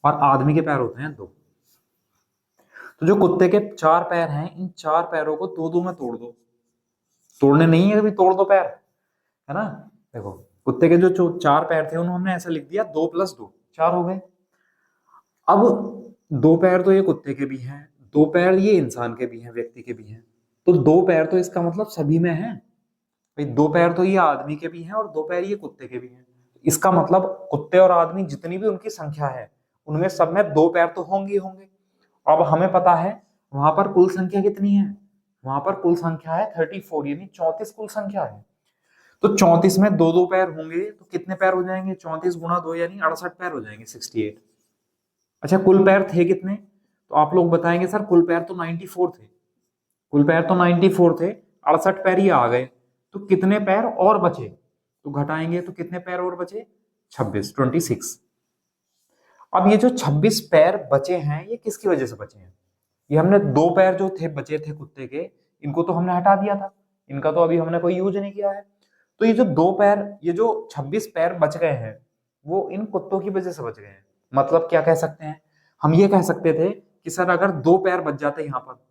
और आदमी के पैर होते हैं 2। तो जो कुत्ते के 4 पैर हैं, इन 4 पैरों को 2 2 में तोड़ दो। तोड़ने नहीं है, अभी तोड़ दो पैर, है ना। देखो, कुत्ते के जो 4 पैर थे उन्होंने हमने ऐसा लिख दिया, 2 + 2 4 हो गए। अब 2 पैर तो ये कुत्ते के भी हैं, 2 पैर ये इंसान के भी हैं, व्यक्ति के भी हैं। तो 2 पैर तो इसका मतलब सभी में है भाई। 2 पैर तो ये आदमी के भी हैं और 2 पैर ये कुत्ते के भी हैं। इसका मतलब कुत्ते और आदमी जितनी भी उनकी संख्या है, उनमें सब में 2 पैर तो होंगे ही होंगे। अब हमें पता है वहां पर कुल संख्या कितनी है, वहां पर कुल संख्या है 34, यानी 34 कुल संख्या है। तो 34 में 2 2 पैर होंगे तो कितने पैर हो जाएंगे, 34 गुणा 2 यानी 68 पैर हो जाएंगे, 68। अच्छा, कुल पैर थे कितने, तो आप लोग बताएंगे सर कुल पैर तो 94 थे। कुल पैर तो 94 थे, 68 पैर ही आ गए, तो कितने पैर और बचे, तो घटाएंगे तो कितने पैर और बचे, 26, 26। अब ये जो 26 पैर बचे हैं, ये किसकी वजह से बचे हैं, ये हमने 2 पैर जो थे बचे थे कुत्ते के, इनको तो हमने हटा दिया था, इनका तो अभी हमने कोई यूज नहीं किया है। तो ये जो 2 पैर, ये जो 26 पैर बच गए हैं, वो इन कुत्तों की वजह से बच गए हैं। मतलब क्या कह सकते हैं, हम ये कह सकते थे कि सर अगर 2 पैर बच जाते यहाँ पर,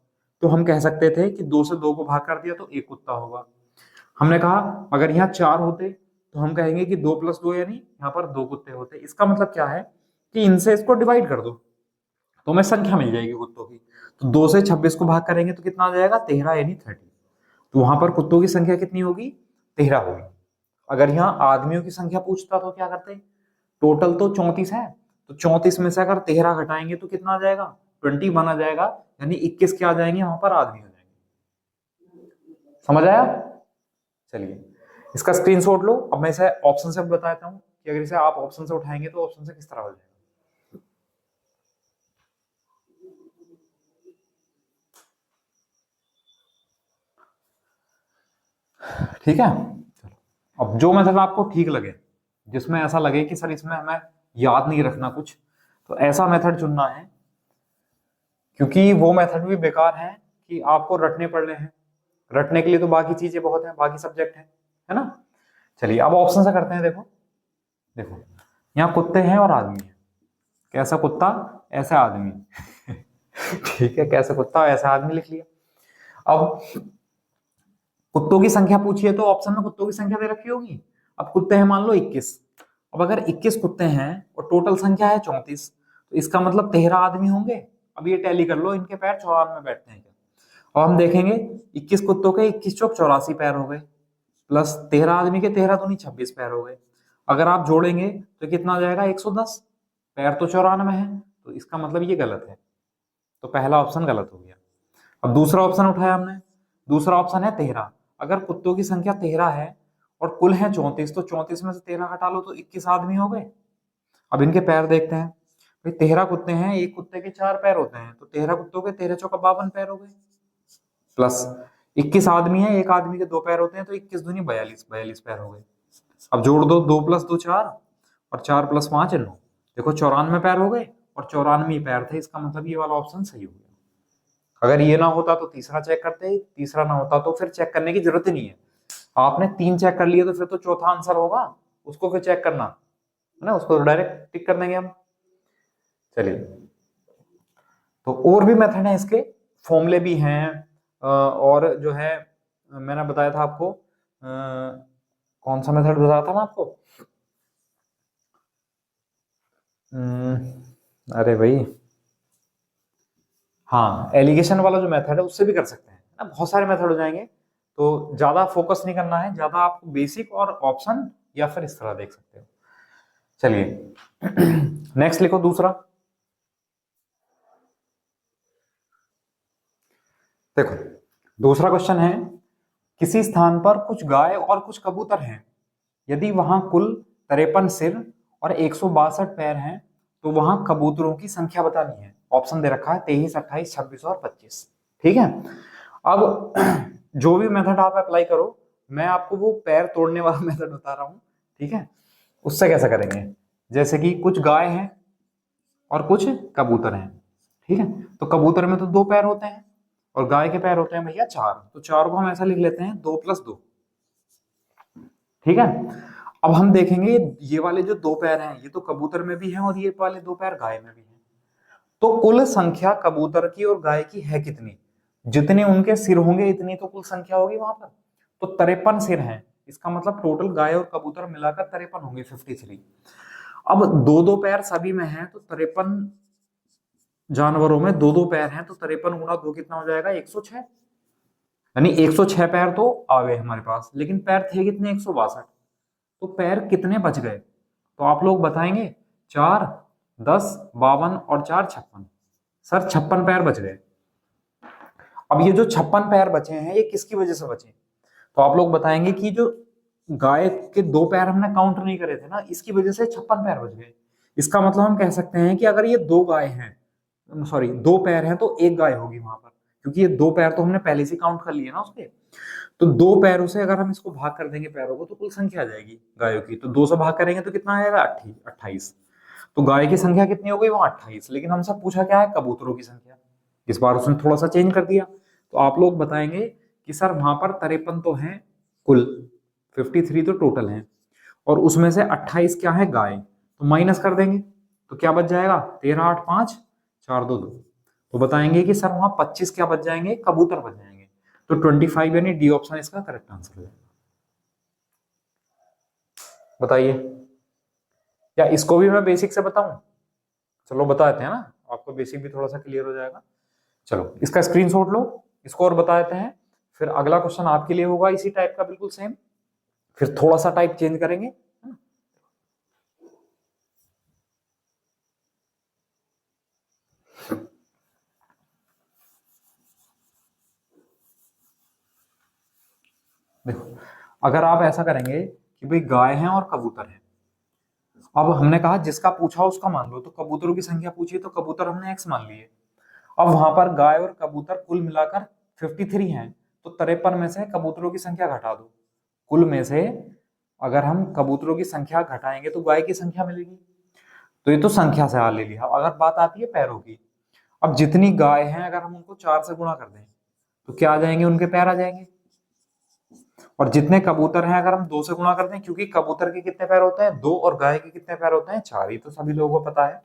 तो हम कह सकते थे कि 2 से 2 को भाग कर दिया तो 1 कुत्ता होगा। हमने कहा अगर यहाँ 4 होते तो हम कहेंगे कि 2 + 2 यानी यहाँ पर 2 कुत्ते होते। इसका मतलब क्या है कि इनसे इसको डिवाइड कर दो तो हमें संख्या मिल जाएगी कुत्तों की। तो 2 से 26 को भाग करेंगे तो कितना आ जाएगा, 13 यानी 30। तो वहां पर कुत्तों की संख्या कितनी होगी, 13 होगी। अगर यहाँ आदमियों की संख्या पूछता तो क्या करते, टोटल तो 34 है, तो 34 में से अगर 13 घटाएंगे तो कितना आ जाएगा, 21 आ जाएगा, यानी 21 क्या आ जाएंगे, वहां पर आदमी हो जाएंगे। समझ आया, चलिए इसका स्क्रीनशॉट लो। अब मैं इसे ऑप्शन से बताता हूँ कि अगर इसे आप ऑप्शन से उठाएंगे तो ऑप्शन से किस तरह हो जाएगा। ठीक है, चलो अब जो मेथड आपको ठीक लगे, जिसमें ऐसा लगे कि सर इसमें हमें याद नहीं रखना कुछ, तो ऐसा मेथड चुनना है, क्योंकि वो मेथड भी बेकार है कि आपको रटने पड़ने हैं। रटने के लिए तो बाकी चीजें बहुत हैं, बाकी सब्जेक्ट है ना। चलिए अब ऑप्शन से करते हैं। देखो देखो, यहाँ कुत्ते हैं और आदमी है, कैसा कुत्ता ऐसा आदमी ठीक है, कैसा कुत्ता ऐसा आदमी लिख लिया। अब कुत्तों की संख्या पूछी है तो ऑप्शन में कुत्तों की संख्या दे रखी होगी। अब कुत्ते हैं मान लो 21, अब अगर 21 कुत्ते हैं और टोटल संख्या है 34, तो इसका मतलब 13 आदमी होंगे। अब ये टैली कर लो, इनके पैर 54 में बैठते हैं क्या। अब हम देखेंगे 21 कुत्तों के 21 चौक 84 पैर हो गए, प्लस 13 आदमी के 13 दूनी 26 पैर हो गए। अगर आप जोड़ेंगे तो कितना आ जाएगा, 110। पैर तो 94 है, तो इसका मतलब ये गलत है, तो पहला ऑप्शन गलत हो गया। अब दूसरा ऑप्शन उठाया हमने, दूसरा ऑप्शन है 13। अगर कुत्तों की संख्या 13 है और कुल है 34, तो 34 में से 13 हटा लो तो 21 आदमी हो गए। अब इनके पैर देखते हैं, भाई 13 कुत्ते हैं, एक कुत्ते के 4 पैर होते हैं, तो 13 कुत्तों के 13 चौका 52 पैर हो गए, प्लस 21 आदमी है, एक आदमी के 2 पैर होते हैं, तो 21 दूनी 42, 42 पैर हो गए। अब जोड़ दो, 2 + 2 4, और 4 + 5 9, देखो 94 पैर हो गए, और 94 पैर थे, इसका मतलब ये वाला ऑप्शन सही हो गया। अगर ये ना होता तो तीसरा चेक करते, तीसरा ना होता तो फिर चेक करने की जरूरत ही नहीं है। आपने 3 चेक कर लिए तो फिर तो चौथा आंसर होगा, उसको फिर चेक करना है ना, उसको डायरेक्ट टिक कर देंगे हम। चलिए, तो और भी मेथड है इसके, फॉर्मूले भी हैं, और जो है मैंने बताया था आपको, कौन सा मेथड बताया था ना आपको, अरे भाई, हाँ, एलिगेशन वाला जो मेथड है उससे भी कर सकते हैं ना, बहुत सारे मेथड हो जाएंगे, तो ज्यादा फोकस नहीं करना है, ज्यादा आपको बेसिक और ऑप्शन या फिर इस तरह देख सकते हो। चलिए नेक्स्ट लिखो दूसरा। देखो दूसरा क्वेश्चन है, किसी स्थान पर कुछ गाय और कुछ कबूतर हैं, यदि वहां कुल 53 सिर और 162 पैर हैं, तो वहां कबूतरों की संख्या बतानी है। ऑप्शन दे रखा है 23, 28, 26 और 25। ठीक है, अब जो भी मेथड आप अप्लाई करो, मैं आपको वो पैर तोड़ने वाला मेथड बता रहा हूं, ठीक है। उससे कैसे करेंगे, जैसे कि कुछ गाय हैं और कुछ कबूतर हैं, ठीक है, तो कबूतर में तो 2 पैर होते हैं और गाय के पैर होते हैं भैया 4, तो 4 को हम ऐसा लिख लेते हैं 2 + 2, ठीक है। अब हम देखेंगे ये वाले जो 2 पैर हैं, ये तो कबूतर में भी हैं और ये वाले 2 पैर गाय में भी हैं, तो कुल संख्या कबूतर की और गाय की है कितनी, जितने उनके सिर होंगे इतनी तो कुल संख्या होगी वहां पर, तो 53 सिर हैं, इसका मतलब टोटल गाय और कबूतर मिलाकर 53 होंगे, 53। अब 2-2 पैर सभी में है, तो 53 जानवरों में 2-2 पैर हैं, तो 53 × 2 कितना हो जाएगा, 106, यानी 106 पैर तो आ गए हमारे पास, लेकिन पैर थे कितने, 162, तो पैर कितने बच गए, तो आप लोग बताएंगे। 4, 10, 52 और 4 56, सर 56 पैर बच गए। अब ये जो 56 पैर बचे हैं ये किसकी वजह से बचे, तो आप लोग बताएंगे कि जो गाय के 2 पैर हमने काउंट नहीं करे थे ना, इसकी वजह से 56 पैर बच गए। इसका मतलब हम कह सकते हैं कि अगर ये 2 गाय हैं, सॉरी 2 पैर हैं, तो 1 गाय होगी वहां पर, क्योंकि ये 2 पैर तो हमने पहले से काउंट कर लिए ना उसके, तो 2 पैरों से अगर हम इसको भाग कर देंगे पैरों को, तो कुल संख्या आ जाएगी गायों की, तो 2 से भाग करेंगे तो कितना आएगा, 28। तो गाय की संख्या कितनी हो गई, वहां 28, लेकिन हमसे पूछा क्या है, कबूतरों की संख्या, इस बार उसने थोड़ा सा चेंज कर दिया, तो आप लोग बताएंगे कि सर वहां पर 53 तो हैं कुल, 53 तो टोटल हैं, और उसमें से 28 क्या है, गाय, तो माइनस कर देंगे, तो क्या बच जाएगा, 13, 8, 5, 4, 2, 2, तो बताएंगे कि सर वहां 25 क्या बच जाएंगे, कबूतर बच जाएंगे, तो 25 यानी डी ऑप्शन इसका करेक्ट आंसर है। बताइए, या इसको भी मैं बेसिक से बताऊं, चलो बता देते हैं ना, आपको बेसिक भी थोड़ा सा क्लियर हो जाएगा। चलो इसका स्क्रीनशॉट लो, इसको और बता देते हैं, फिर अगला क्वेश्चन आपके लिए होगा इसी टाइप का बिल्कुल सेम, फिर थोड़ा सा टाइप चेंज करेंगे। देखो अगर आप ऐसा करेंगे कि भाई गाय हैं और कबूतर हैं, अब हमने कहा जिसका पूछा उसका मान लो, तो कबूतरों की संख्या पूछी तो कबूतर हमने x मान लिए, अब वहां पर गाय और कबूतर कुल मिलाकर 53 हैं, तो 53 में से कबूतरों की संख्या घटा दो, कुल में से अगर हम कबूतरों की संख्या घटाएंगे तो गाय की संख्या मिलेगी, तो ये तो संख्या से हाल ले लिया। अगर बात आती है पैरों की, अब जितनी गाय हैं अगर हम उनको 4 से गुणा कर दें तो क्या आ जाएंगे, उनके पैर आ जाएंगे, और जितने कबूतर हैं अगर हम 2 से गुणा कर दें, क्योंकि कबूतर के कितने पैर होते हैं, 2, और गाय के कितने पैर होते हैं, 4, ही तो सभी लोगों को पता है,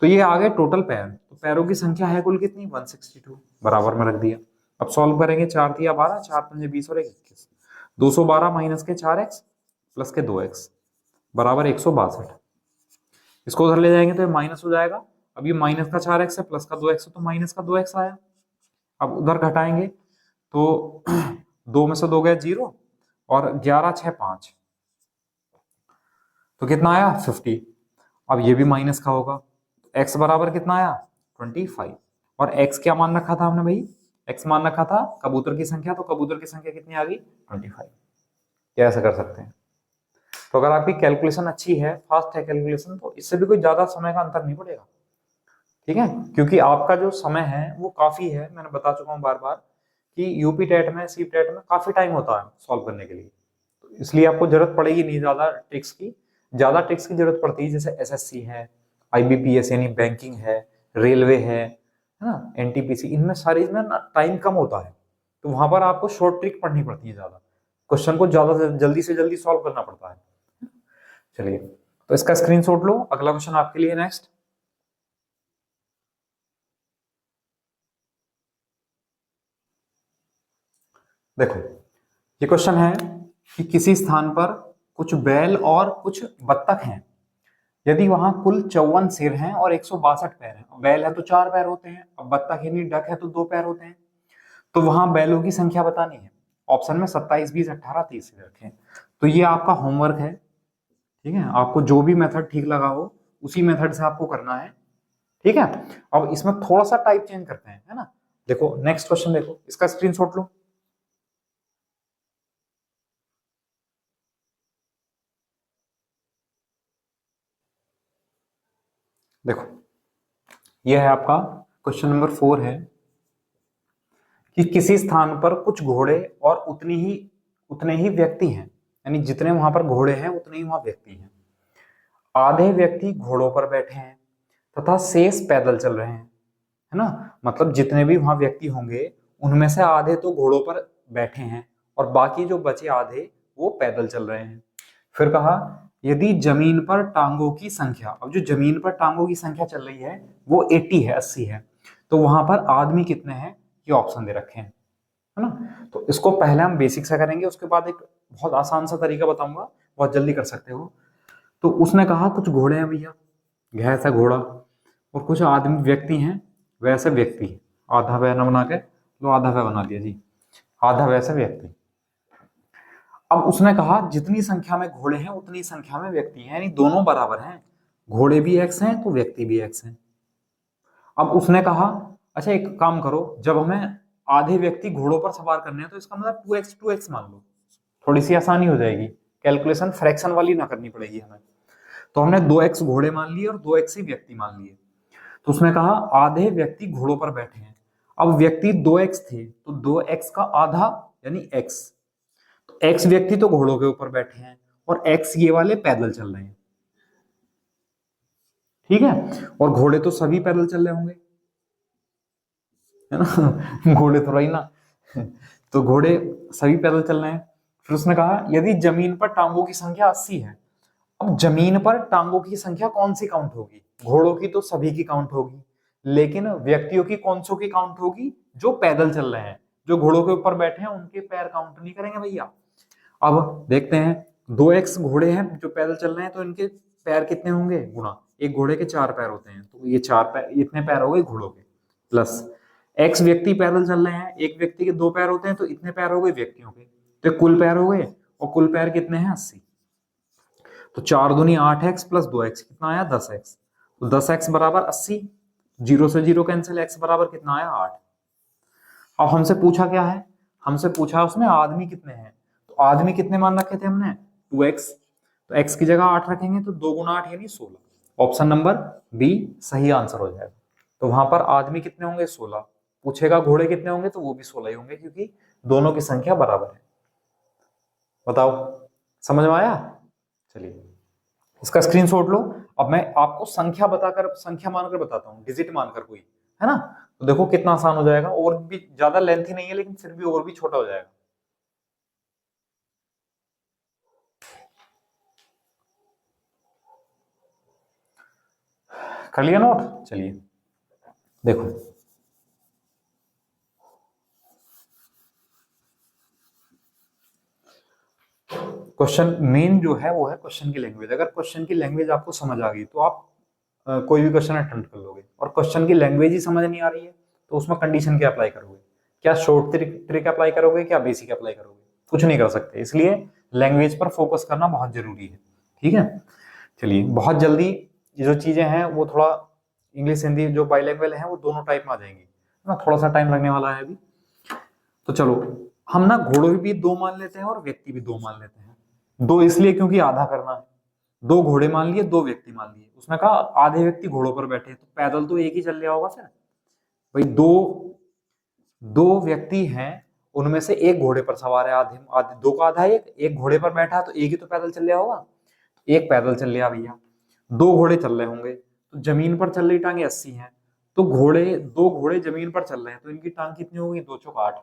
तो ये आ गए टोटल पैर, तो पैरों की संख्या है कुल कितनी, 162, बराबर में रख दिया। अब सॉल्व करेंगे, 4 × 12, 4 × 5 20 और 1 21, 212 माइनस के 4x प्लस के 2x बराबर 162, इसको उधर ले जाएंगे तो ये माइनस हो जाएगा, अब ये माइनस का 4x है प्लस का 2x है, तो माइनस का 2x आया, अब उधर घटाएंगे तो 2 में से 2 गए 0, और 11, 6, 5, तो कितना आया, 50, अब ये भी माइनस का होगा, x बराबर कितना आया, 25, और x क्या मान रखा था हमने भाई, x मान रखा था कबूतर की संख्या, तो कबूतर की संख्या कितनी आ गई, 25, क्या ऐसा कर सकते हैं। तो अगर आपकी कैलकुलेशन अच्छी है, फास्ट है कैलकुलेशन, तो इससे भी कोई ज्यादा समय का अंतर नहीं पड़ेगा, ठीक है, क्योंकि आपका जो समय है वो काफी है। मैंने बता चुका हूँ बार बार कि यूपी टेट में, सी टेट में काफी टाइम होता है सॉल्व करने के लिए, तो इसलिए आपको जरूरत पड़ेगी नहीं ज्यादा ट्रिक्स की। ज्यादा ट्रिक्स की जरूरत पड़ती है जैसे एसएससी है, आईबीपीएस यानी बैंकिंग है, रेलवे है ना, एनटीपीसी, इनमें सारी में ना टाइम कम होता है, तो वहां पर आपको शॉर्ट ट्रिक पढ़नी पड़ती है, ज्यादा क्वेश्चन को ज्यादा जल्दी से जल्दी सॉल्व करना पड़ता है। चलिए, तो इसका स्क्रीनशॉट लो, अगला क्वेश्चन आपके लिए नेक्स्ट। देखो, ये क्वेश्चन है कि किसी स्थान पर कुछ बैल और कुछ बत्तख हैं, यदि वहां कुल 54 सिर हैं और 162 पैर हैं। बैल है तो 4 पैर होते हैं, अब बत्तख यानी डक है तो 2 पैर होते हैं, तो वहां बैलों की संख्या बतानी है। ऑप्शन में 27, 20, 18, 30 रखें। तो ये आपका होमवर्क है, ठीक है, आपको जो भी मेथड ठीक लगा हो उसी मेथड से आपको करना है, ठीक है। अब इसमें थोड़ा सा टाइप चेंज करते हैं, है ना। देखो नेक्स्ट क्वेश्चन, देखो इसका स्क्रीनशॉट लो। देखो, यह है आपका क्वेश्चन नंबर 4 है कि किसी स्थान पर कुछ घोड़े और उतने ही व्यक्ति हैं, यानी जितने वहां पर घोड़े हैं उतने ही वहां व्यक्ति हैं। आधे व्यक्ति घोड़ों पर बैठे हैं तथा शेष पैदल चल रहे हैं, है ना। मतलब जितने भी वहां व्यक्ति होंगे उनमें से आधे तो घोड़ों पर बैठे हैं और बाकी जो बचे आधे वो पैदल चल रहे हैं। फिर कहा, यदि जमीन पर टांगों की संख्या, अब जो जमीन पर टांगों की संख्या चल रही है वो 80 है, 80 है, तो वहां पर आदमी कितने हैं, ये ऑप्शन दे रखे हैं, है ना। तो इसको पहले हम बेसिक से करेंगे, उसके बाद एक बहुत आसान सा तरीका बताऊंगा, बहुत जल्दी कर सकते हो। तो उसने कहा कुछ घोड़े हैं भैया, भैंस है घोड़ा, और कुछ आदमी व्यक्ति हैं, वैसे व्यक्ति, आधा वै न बना के लो, आधा वै बना दिया जी, आधा वैसे व्यक्ति। अब उसने कहा जितनी संख्या में घोड़े हैं उतनी संख्या में व्यक्ति हैं, यानी दोनों बराबर हैं, घोड़े भी एक्स हैं तो व्यक्ति भी एक्स हैं। अब उसने कहा, अच्छा एक काम करो, जब हमें आधे व्यक्ति घोड़ों पर सवार करने हैं तो इसका मतलब 2x मान लो, थोड़ी सी आसानी हो जाएगी, कैलकुलेशन फ्रैक्शन वाली ना करनी पड़ेगी हमें। तो हमने 2x घोड़े मान लिए और 2x ही व्यक्ति मान लिए। तो उसने कहा आधे व्यक्ति घोड़ों पर बैठे हैं, अब व्यक्ति 2x थे तो 2x का आधा यानी x, तो x व्यक्ति तो घोड़ों के ऊपर बैठे हैं और x ये वाले पैदल चल रहे हैं, ठीक है, और घोड़े तो सभी पैदल चल रहे होंगे, है ना घोड़े तो रही ना तो घोड़े सभी पैदल चल रहे हैं। फिर उसने कहा यदि जमीन पर टांगों की संख्या 80 है, अब जमीन पर टांगों की संख्या कौन सी काउंट होगी, घोड़ों की तो सभी की काउंट होगी, लेकिन व्यक्तियों की कौन सो की काउंट होगी, जो पैदल चल रहे हैं, जो घोड़ों के ऊपर बैठे हैं उनके पैर काउंट नहीं करेंगे भैया। अब देखते हैं, 2x घोड़े हैं जो पैदल चल रहे हैं, तो इनके पैर कितने होंगे गुणा, एक घोड़े के 4 पैर होते हैं, तो ये 4 पैर, इतने पैर हो गए घोड़ों के, प्लस x व्यक्ति पैदल चल रहे हैं, एक व्यक्ति के 2 पैर होते हैं, तो इतने पैर हो गए व्यक्तियों के, तो कुल पैर हो गए, और कुल पैर कितने हैं 80, तो 4 दूनी 8x प्लस 2x कितना आया 10x, तो 10x बराबर 80, जीरो से जीरो कैंसिल, x बराबर कितना आया 8। अब हमसे पूछा क्या है, हमसे पूछा उसने आदमी कितने हैं, तो आदमी कितने मान रखे थे हमने 2x, तो x की जगह 8 रखेंगे तो 2 गुना 8 यानी 16, ऑप्शन नंबर बी सही आंसर हो जाएगा। तो वहां पर आदमी कितने होंगे 16, पूछेगा घोड़े कितने होंगे तो वो भी 16 ही होंगे, क्योंकि दोनों की संख्या बराबर है। बताओ समझ में आया। चलिए इसका स्क्रीनशॉट लो। अब मैं आपको संख्या बताकर, संख्या मानकर बताता हूँ, डिजिट मानकर कोई, है ना, तो देखो कितना आसान हो जाएगा, और भी ज्यादा लेंथी नहीं है लेकिन फिर भी और भी छोटा हो जाएगा। कर लिया नोट। चलिए देखो, क्वेश्चन मेन जो है वो है क्वेश्चन की लैंग्वेज। अगर क्वेश्चन की लैंग्वेज आपको समझ आ गई तो आप कोई भी क्वेश्चन अटेम्प्ट कर लोगे, और क्वेश्चन की लैंग्वेज ही समझ नहीं आ रही है तो उसमें कंडीशन क्या अप्लाई करोगे, क्या शॉर्ट ट्रिक अप्लाई करोगे, क्या बेसिक अप्लाई करोगे, कुछ नहीं कर सकते। इसलिए लैंग्वेज पर फोकस करना बहुत जरूरी है, ठीक है। चलिए बहुत जल्दी ये जो चीजें हैं वो थोड़ा इंग्लिश हिंदी जो बाइलैंग्वेज है वो दोनों टाइप में आ जाएंगी, है ना, थोड़ा सा टाइम लगने वाला है अभी। तो चलो हम ना घोड़ों भी 2 मान लेते हैं और व्यक्ति भी 2 मान लेते हैं, दो इसलिए क्योंकि आधा करना है। दो घोड़े मान लिए, दो व्यक्ति मान लिए, उसने कहा आधे व्यक्ति घोड़ों पर बैठे, तो पैदल तो एक ही चल रहा होगा फिर। भाई दो दो व्यक्ति हैं, उनमें से एक घोड़े पर सवार है, आधे आधे दो का आधा एक घोड़े पर बैठा है, तो एक ही तो पैदल चल रहा होगा। एक पैदल चल रहा भैया, दो घोड़े चल रहे होंगे, तो जमीन पर चल रही टांगे 80 हैं, तो दो घोड़े जमीन पर चल रहे हैं, तो इनकी टांग कितनी होगी, 2 चौक 8।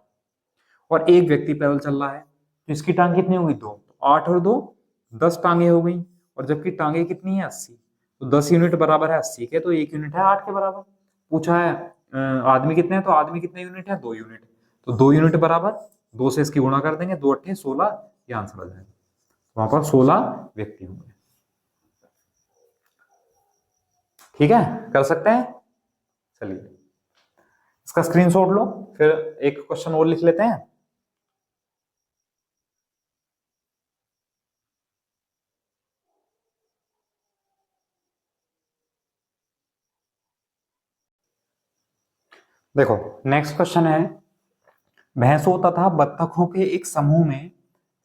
और एक व्यक्ति पैदल चल रहा है, तो इसकी टांग कितनी होगी, 2, तो 8 और 2 10 टांगे हो गई। और जबकि टांगे कितनी है, 80, तो 10 यूनिट बराबर है 80 के, तो 1 यूनिट है 8 के बराबर। पूछा है आदमी कितने हैं, तो आदमी कितने यूनिट है, 2 यूनिट, तो 2 यूनिट बराबर 2 से इसकी गुणा कर देंगे, 2 अट्ठे 16, ये आंसर आ जाएगा। वहां पर 16 व्यक्ति होंगे। ठीक है, कर सकते हैं। चलिए इसका स्क्रीनशॉट लो, फिर एक क्वेश्चन और लिख लेते हैं। देखो नेक्स्ट क्वेश्चन है, भैंसों तथा बत्तखों के एक समूह में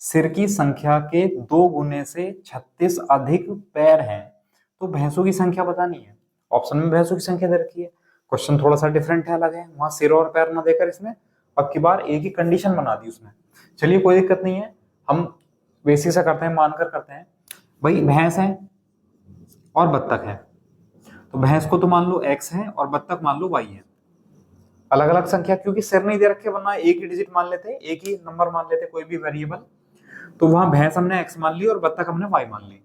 सिर की संख्या के 2 गुने से 36 अधिक पैर हैं, तो भैंसों की संख्या बतानी है। ऑप्शन में भैंसों की संख्या दे रखी है, क्वेश्चन थोड़ा सा डिफरेंट है, अलग है, वहां सिर और पैर ना देकर इसमें अब की बार एक ही कंडीशन बना दी उसने। चलिए कोई दिक्कत नहीं है, हम बेसिक से करते हैं, मानकर करते हैं। भाई भैंस है और बत्तख है, तो भैंस को तो मान लो x है और बत्तख मान लो y है। अलग अलग संख्या, क्योंकि सिर नहीं दे रखे, वरना एक ही डिजिट मान लेते, एक ही नंबर मान लेते कोई भी वेरिएबल, तो वहां भैंस हमने x मान ली और बत्तख हमने y मान ली।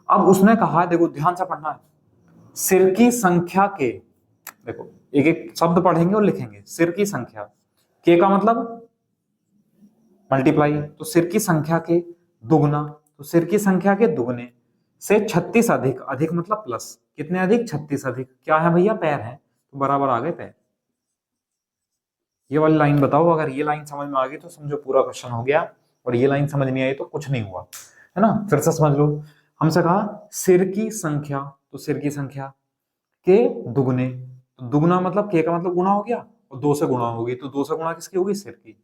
अब उसने कहा, देखो ध्यान से पढ़ना है, सिर की संख्या के, देखो एक एक शब्द पढ़ेंगे और लिखेंगे, सिर की संख्या के का मतलब मल्टीप्लाई, तो सिर की संख्या के दुगना, तो सिर की संख्या के दुगने से 36 अधिक, अधिक मतलब प्लस, कितने अधिक, 36 अधिक, क्या है भैया, पैर है, तो बराबर आ गए पैर। ये वाली लाइन बताओ, अगर ये लाइन समझ में आ गई तो समझो पूरा क्वेश्चन हो गया, और ये लाइन समझ नहीं आई तो कुछ नहीं हुआ, है ना। फिर से समझ लो, हमसे कहा सिर की संख्या, तो सिर की संख्या के दुगने, तो दुगना मतलब के का मतलब गुणा हो गया, और 2 से गुणा होगी, तो 2 से गुणा किसकी होगी, सिर की,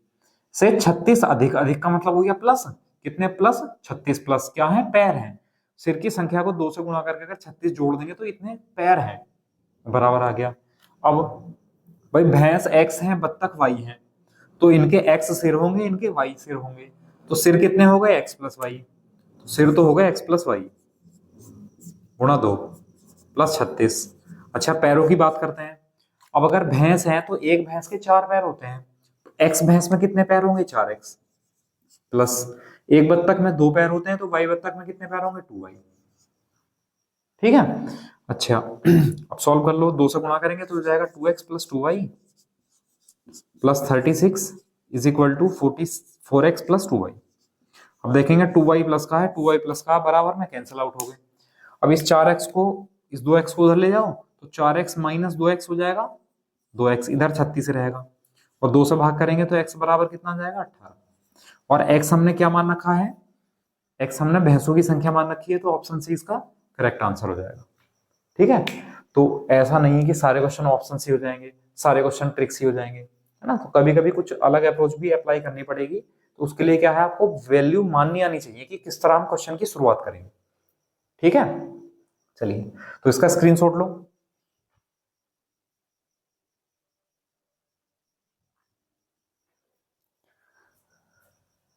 से 36 अधिक, अधिक का मतलब हो गया प्लस, कितने प्लस, 36 प्लस क्या है, पैर है। सिर की संख्या को 2 से गुणा करके अगर 36 जोड़ देंगे तो इतने पैर हैं, बराबर आ गया। अब भाई भैंस x है, बत्तख y है, तो इनके x सिर होंगे, इनके y सिर होंगे, तो सिर कितने हो गए, x प्लस वाई, तो सिर तो हो गए x प्लस वाई गुणा 2 प्लस 36। अच्छा पैरों की बात करते हैं, अब अगर भैंस है तो एक भैंस के 4 पैर होते हैं, तो x भैंस में कितने पैर होंगे, 4x प्लस, एक बत्तख में 2 पैर होते हैं, तो y बत्तख में कितने पैर होंगे, 2y। ठीक है, अच्छा अब सॉल्व कर लो, 2 से गुणा करेंगे तो हो जाएगा 2x plus 2y plus 36 is equal to 4x plus 2y। अब देखेंगे 2y प्लस का है, 2y प्लस का बराबर में कैंसिल आउट हो गए। अब इस 4x को, इस 2x को उधर ले जाओ, तो 4x माइनस 2x हो जाएगा, 2x इधर 36 रहेगा, और 2 से भाग करेंगे तो x बराबर कितना आ जाएगा, 18। और x हमने क्या मान रखा है, x हमने भैंसों की संख्या मान रखी है, तो ऑप्शन सी इसका करेक्ट आंसर हो जाएगा। ठीक है, तो ऐसा नहीं है कि सारे क्वेश्चन ऑप्शन सी हो जाएंगे, सारे क्वेश्चन ट्रिक सी हो जाएंगे, है ना, तो कभी कभी कुछ अलग अप्रोच भी अप्लाई करनी पड़ेगी। तो उसके लिए क्या है, आपको वैल्यू माननी आनी चाहिए कि किस तरह हम क्वेश्चन की शुरुआत करेंगे। ठीक है, चलिए तो इसका स्क्रीनशॉट लो।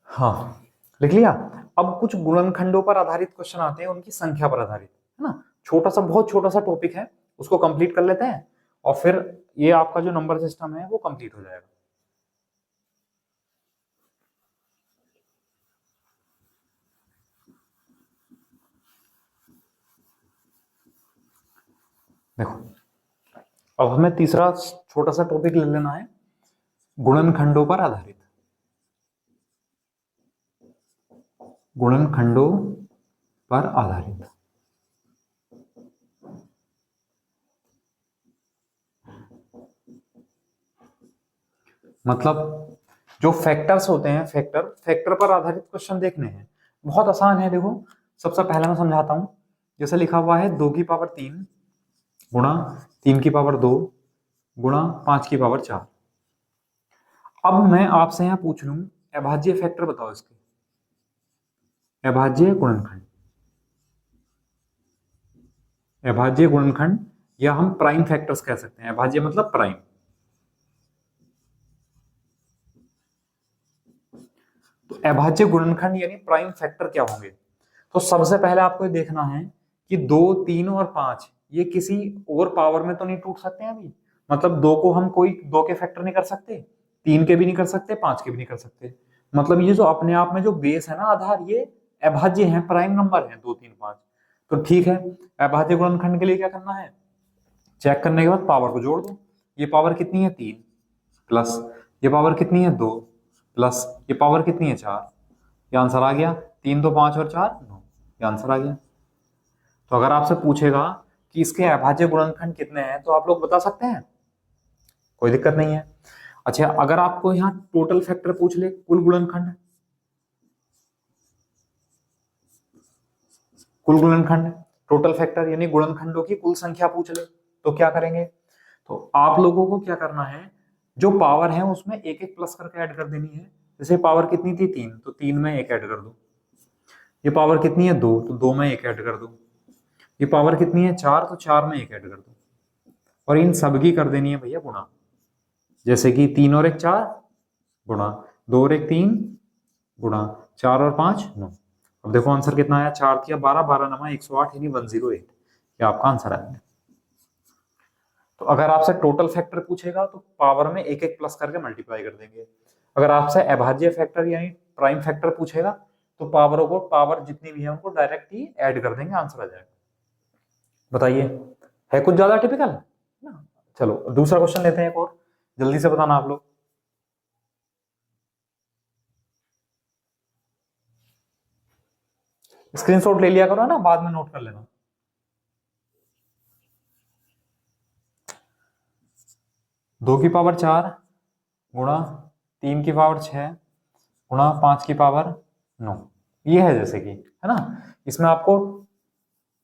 हाँ लिख लिया। अब कुछ गुणनखंडों पर आधारित क्वेश्चन आते हैं, उनकी संख्या पर आधारित, है ना, छोटा सा, बहुत छोटा सा टॉपिक है, उसको कंप्लीट कर लेते हैं, और फिर ये आपका जो नंबर सिस्टम है वो कंप्लीट हो जाएगा। देखो अब हमें तीसरा छोटा सा टॉपिक ले लेना है, गुणनखंडों पर आधारित, गुणनखंडों पर आधारित। मतलब जो फैक्टर्स होते हैं, फैक्टर पर आधारित क्वेश्चन देखने हैं, बहुत आसान है। देखो सबसे पहले मैं समझाता हूं, जैसे लिखा हुआ है 2 की पावर 3 गुणा 3 की पावर 2 गुणा 5 की पावर 4। अब मैं आपसे यहां पूछ लूं, अभाज्य फैक्टर बताओ इसके, अभाज्य गुणनखंड, अभाज्य गुणनखंड या हम प्राइम फैक्टर्स कह सकते हैं। अभाज्य मतलब प्राइम। तो अभाज्य गुणनखंड यानी प्राइम फैक्टर क्या होंगे? तो सबसे पहले आपको ये देखना है कि 2, 3 और 5 ये किसी और पावर में तो नहीं टूट सकते हैं अभी। मतलब 2 को हम कोई 2 के फैक्टर नहीं कर सकते, 3 के भी नहीं कर सकते, 5 के भी नहीं कर सकते। मतलब ये जो अपने आप में जो बेस है ना, आधार, ये अभाज्य है, प्राइम नंबर है 2, 3, 5। तो ठीक है, अभाज्य गुणनखंड के लिए क्या करना है? चेक करने के बाद पावर को जोड़ दो। ये पावर कितनी है? 3 प्लस ये पावर कितनी है? 2 प्लस ये पावर कितनी है? 4। ये आंसर आ गया। 3 तो 5 और 4 9, ये आंसर आ गया। तो अगर आपसे पूछेगा कि इसके अभाज्य गुणनखंड कितने हैं तो आप लोग बता सकते हैं, कोई दिक्कत नहीं है। अच्छा, अगर आपको यहाँ टोटल फैक्टर पूछ ले, कुल गुणनखंड, कुल गुणनखंड टोटल फैक्टर यानी गुणनखंडों की कुल संख्या पूछ ले तो क्या करेंगे? तो आप लोगों को क्या करना है, जो पावर है उसमें एक एक प्लस करके ऐड कर देनी है। जैसे पावर कितनी थी? 3, तो 3 में एक ऐड कर दो। ये पावर कितनी है? 2, तो 2 में एक ऐड कर दो। ये पावर कितनी है? 4, तो 4 में एक ऐड कर दो। और इन सब की कर देनी है भैया गुणा। जैसे कि 3 और 1 4 गुणा, 2 और 1 3 गुणा, 4 और 5 9। अब देखो आंसर कितना आया? 4 किया 12, 12 नमा 108 यानी 108। ये आपका आंसर आया। तो अगर आपसे टोटल फैक्टर पूछेगा तो पावर में एक एक प्लस करके मल्टीप्लाई कर देंगे। अगर आपसे अभाज्य फैक्टर यानी प्राइम फैक्टर पूछेगा तो पावरों को, पावर जितनी भी है उनको डायरेक्ट ही ऐड कर देंगे, आंसर आ जाएगा। बताइए, है कुछ ज्यादा टिपिकल ना? चलो दूसरा क्वेश्चन लेते हैं एक और, जल्दी से बताना आप लोग। स्क्रीनशॉट ले लिया करो ना, बाद में नोट कर लेना। दो की पावर 4 गुणा 3 की पावर 6 गुणा 5 की पावर 9, ये है जैसे कि, है ना। इसमें आपको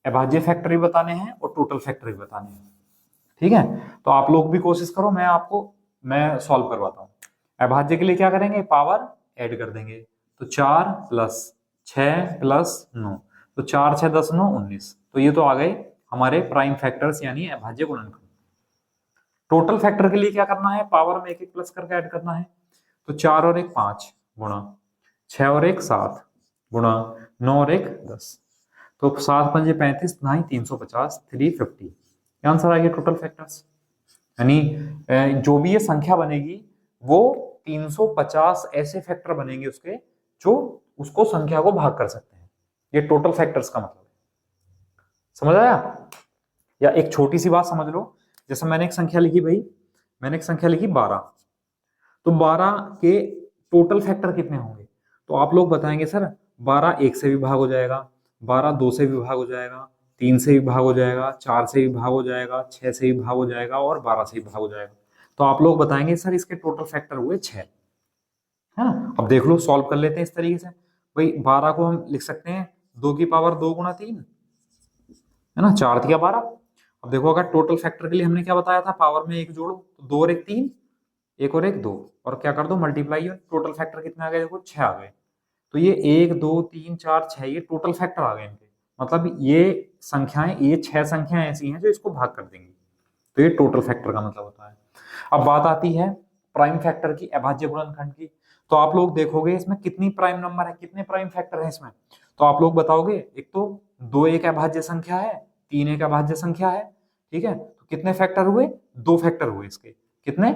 अभाज्य फैक्टर भी बताने हैं और टोटल फैक्टर भी बताने हैं, ठीक है। तो आप लोग भी कोशिश करो, मैं सॉल्व करवाता हूँ। अभाज्य के लिए क्या करेंगे? पावर ऐड कर देंगे। तो 4 प्लस 6 प्लस 9, तो 4 6 10 9 19। तो ये तो आ गए हमारे प्राइम फैक्टर्स यानी अभाज्य गुणनखंड। टोटल फैक्टर के लिए क्या करना है? पावर में एक एक प्लस करके ऐड करना है। तो 4 और 1 5 गुणा, 6 और 1 7 गुणा, 9 और 1 10। तो 7 पंजे 35, 9 350, 350। आंसर आ गया टोटल फैक्टर्स। यानी जो भी ये संख्या बनेगी वो 350 ऐसे फैक्टर बनेंगे उसके जो उसको संख्या को भाग कर सकते हैं। ये टोटल फैक्टर्स का मतलब है। समझ आया? या एक छोटी सी बात समझ लो, जैसे मैंने एक संख्या लिखी भाई, मैंने एक संख्या लिखी 12, तो 12 के टोटल फैक्टर कितने होंगे? तो आप लोग बताएंगे सर 12 1 से भी भाग हो जाएगा, 12 2 से भी भाग हो जाएगा, 3 से भी भाग हो जाएगा, 4 से भी भाग हो जाएगा, 6 से भी भाग हो जाएगा और 12 से भी भाग हो जाएगा। तो आप लोग बताएंगे सर इसके टोटल फैक्टर हुए 6, है ना। अब देख लो, सॉल्व कर लेते हैं इस तरीके से। भाई 12 को हम लिख सकते हैं 2 की पावर 2 गुणा 3, है ना, 4 दिया 12। अब देखो अगर टोटल फैक्टर के लिए हमने क्या बताया था, पावर में एक जोड़ो, तो 2 और 1 3, 1 और 1 2, और क्या कर दो मल्टीप्लाई, और टोटल फैक्टर कितने आ गए? देखो 6 आ गए। तो ये 1 2 3 4 6 ये टोटल फैक्टर आ गए इनके। मतलब ये संख्याएं, ये 6 संख्याएं ऐसी हैं जो इसको भाग कर देंगी। तो ये टोटल फैक्टर का मतलब होता है। अब बात आती है प्राइम फैक्टर की, अभाज्य गुणनखंड की। तो आप लोग देखोगे इसमें कितनी प्राइम नंबर है, कितने प्राइम फैक्टर है इसमें। तो आप लोग बताओगे, एक तो 2 एक अभाज्य संख्या है, 3 एक अभाज्य संख्या है, ठीक है। तो कितने फैक्टर हुए? 2 फैक्टर हुए इसके। कितने?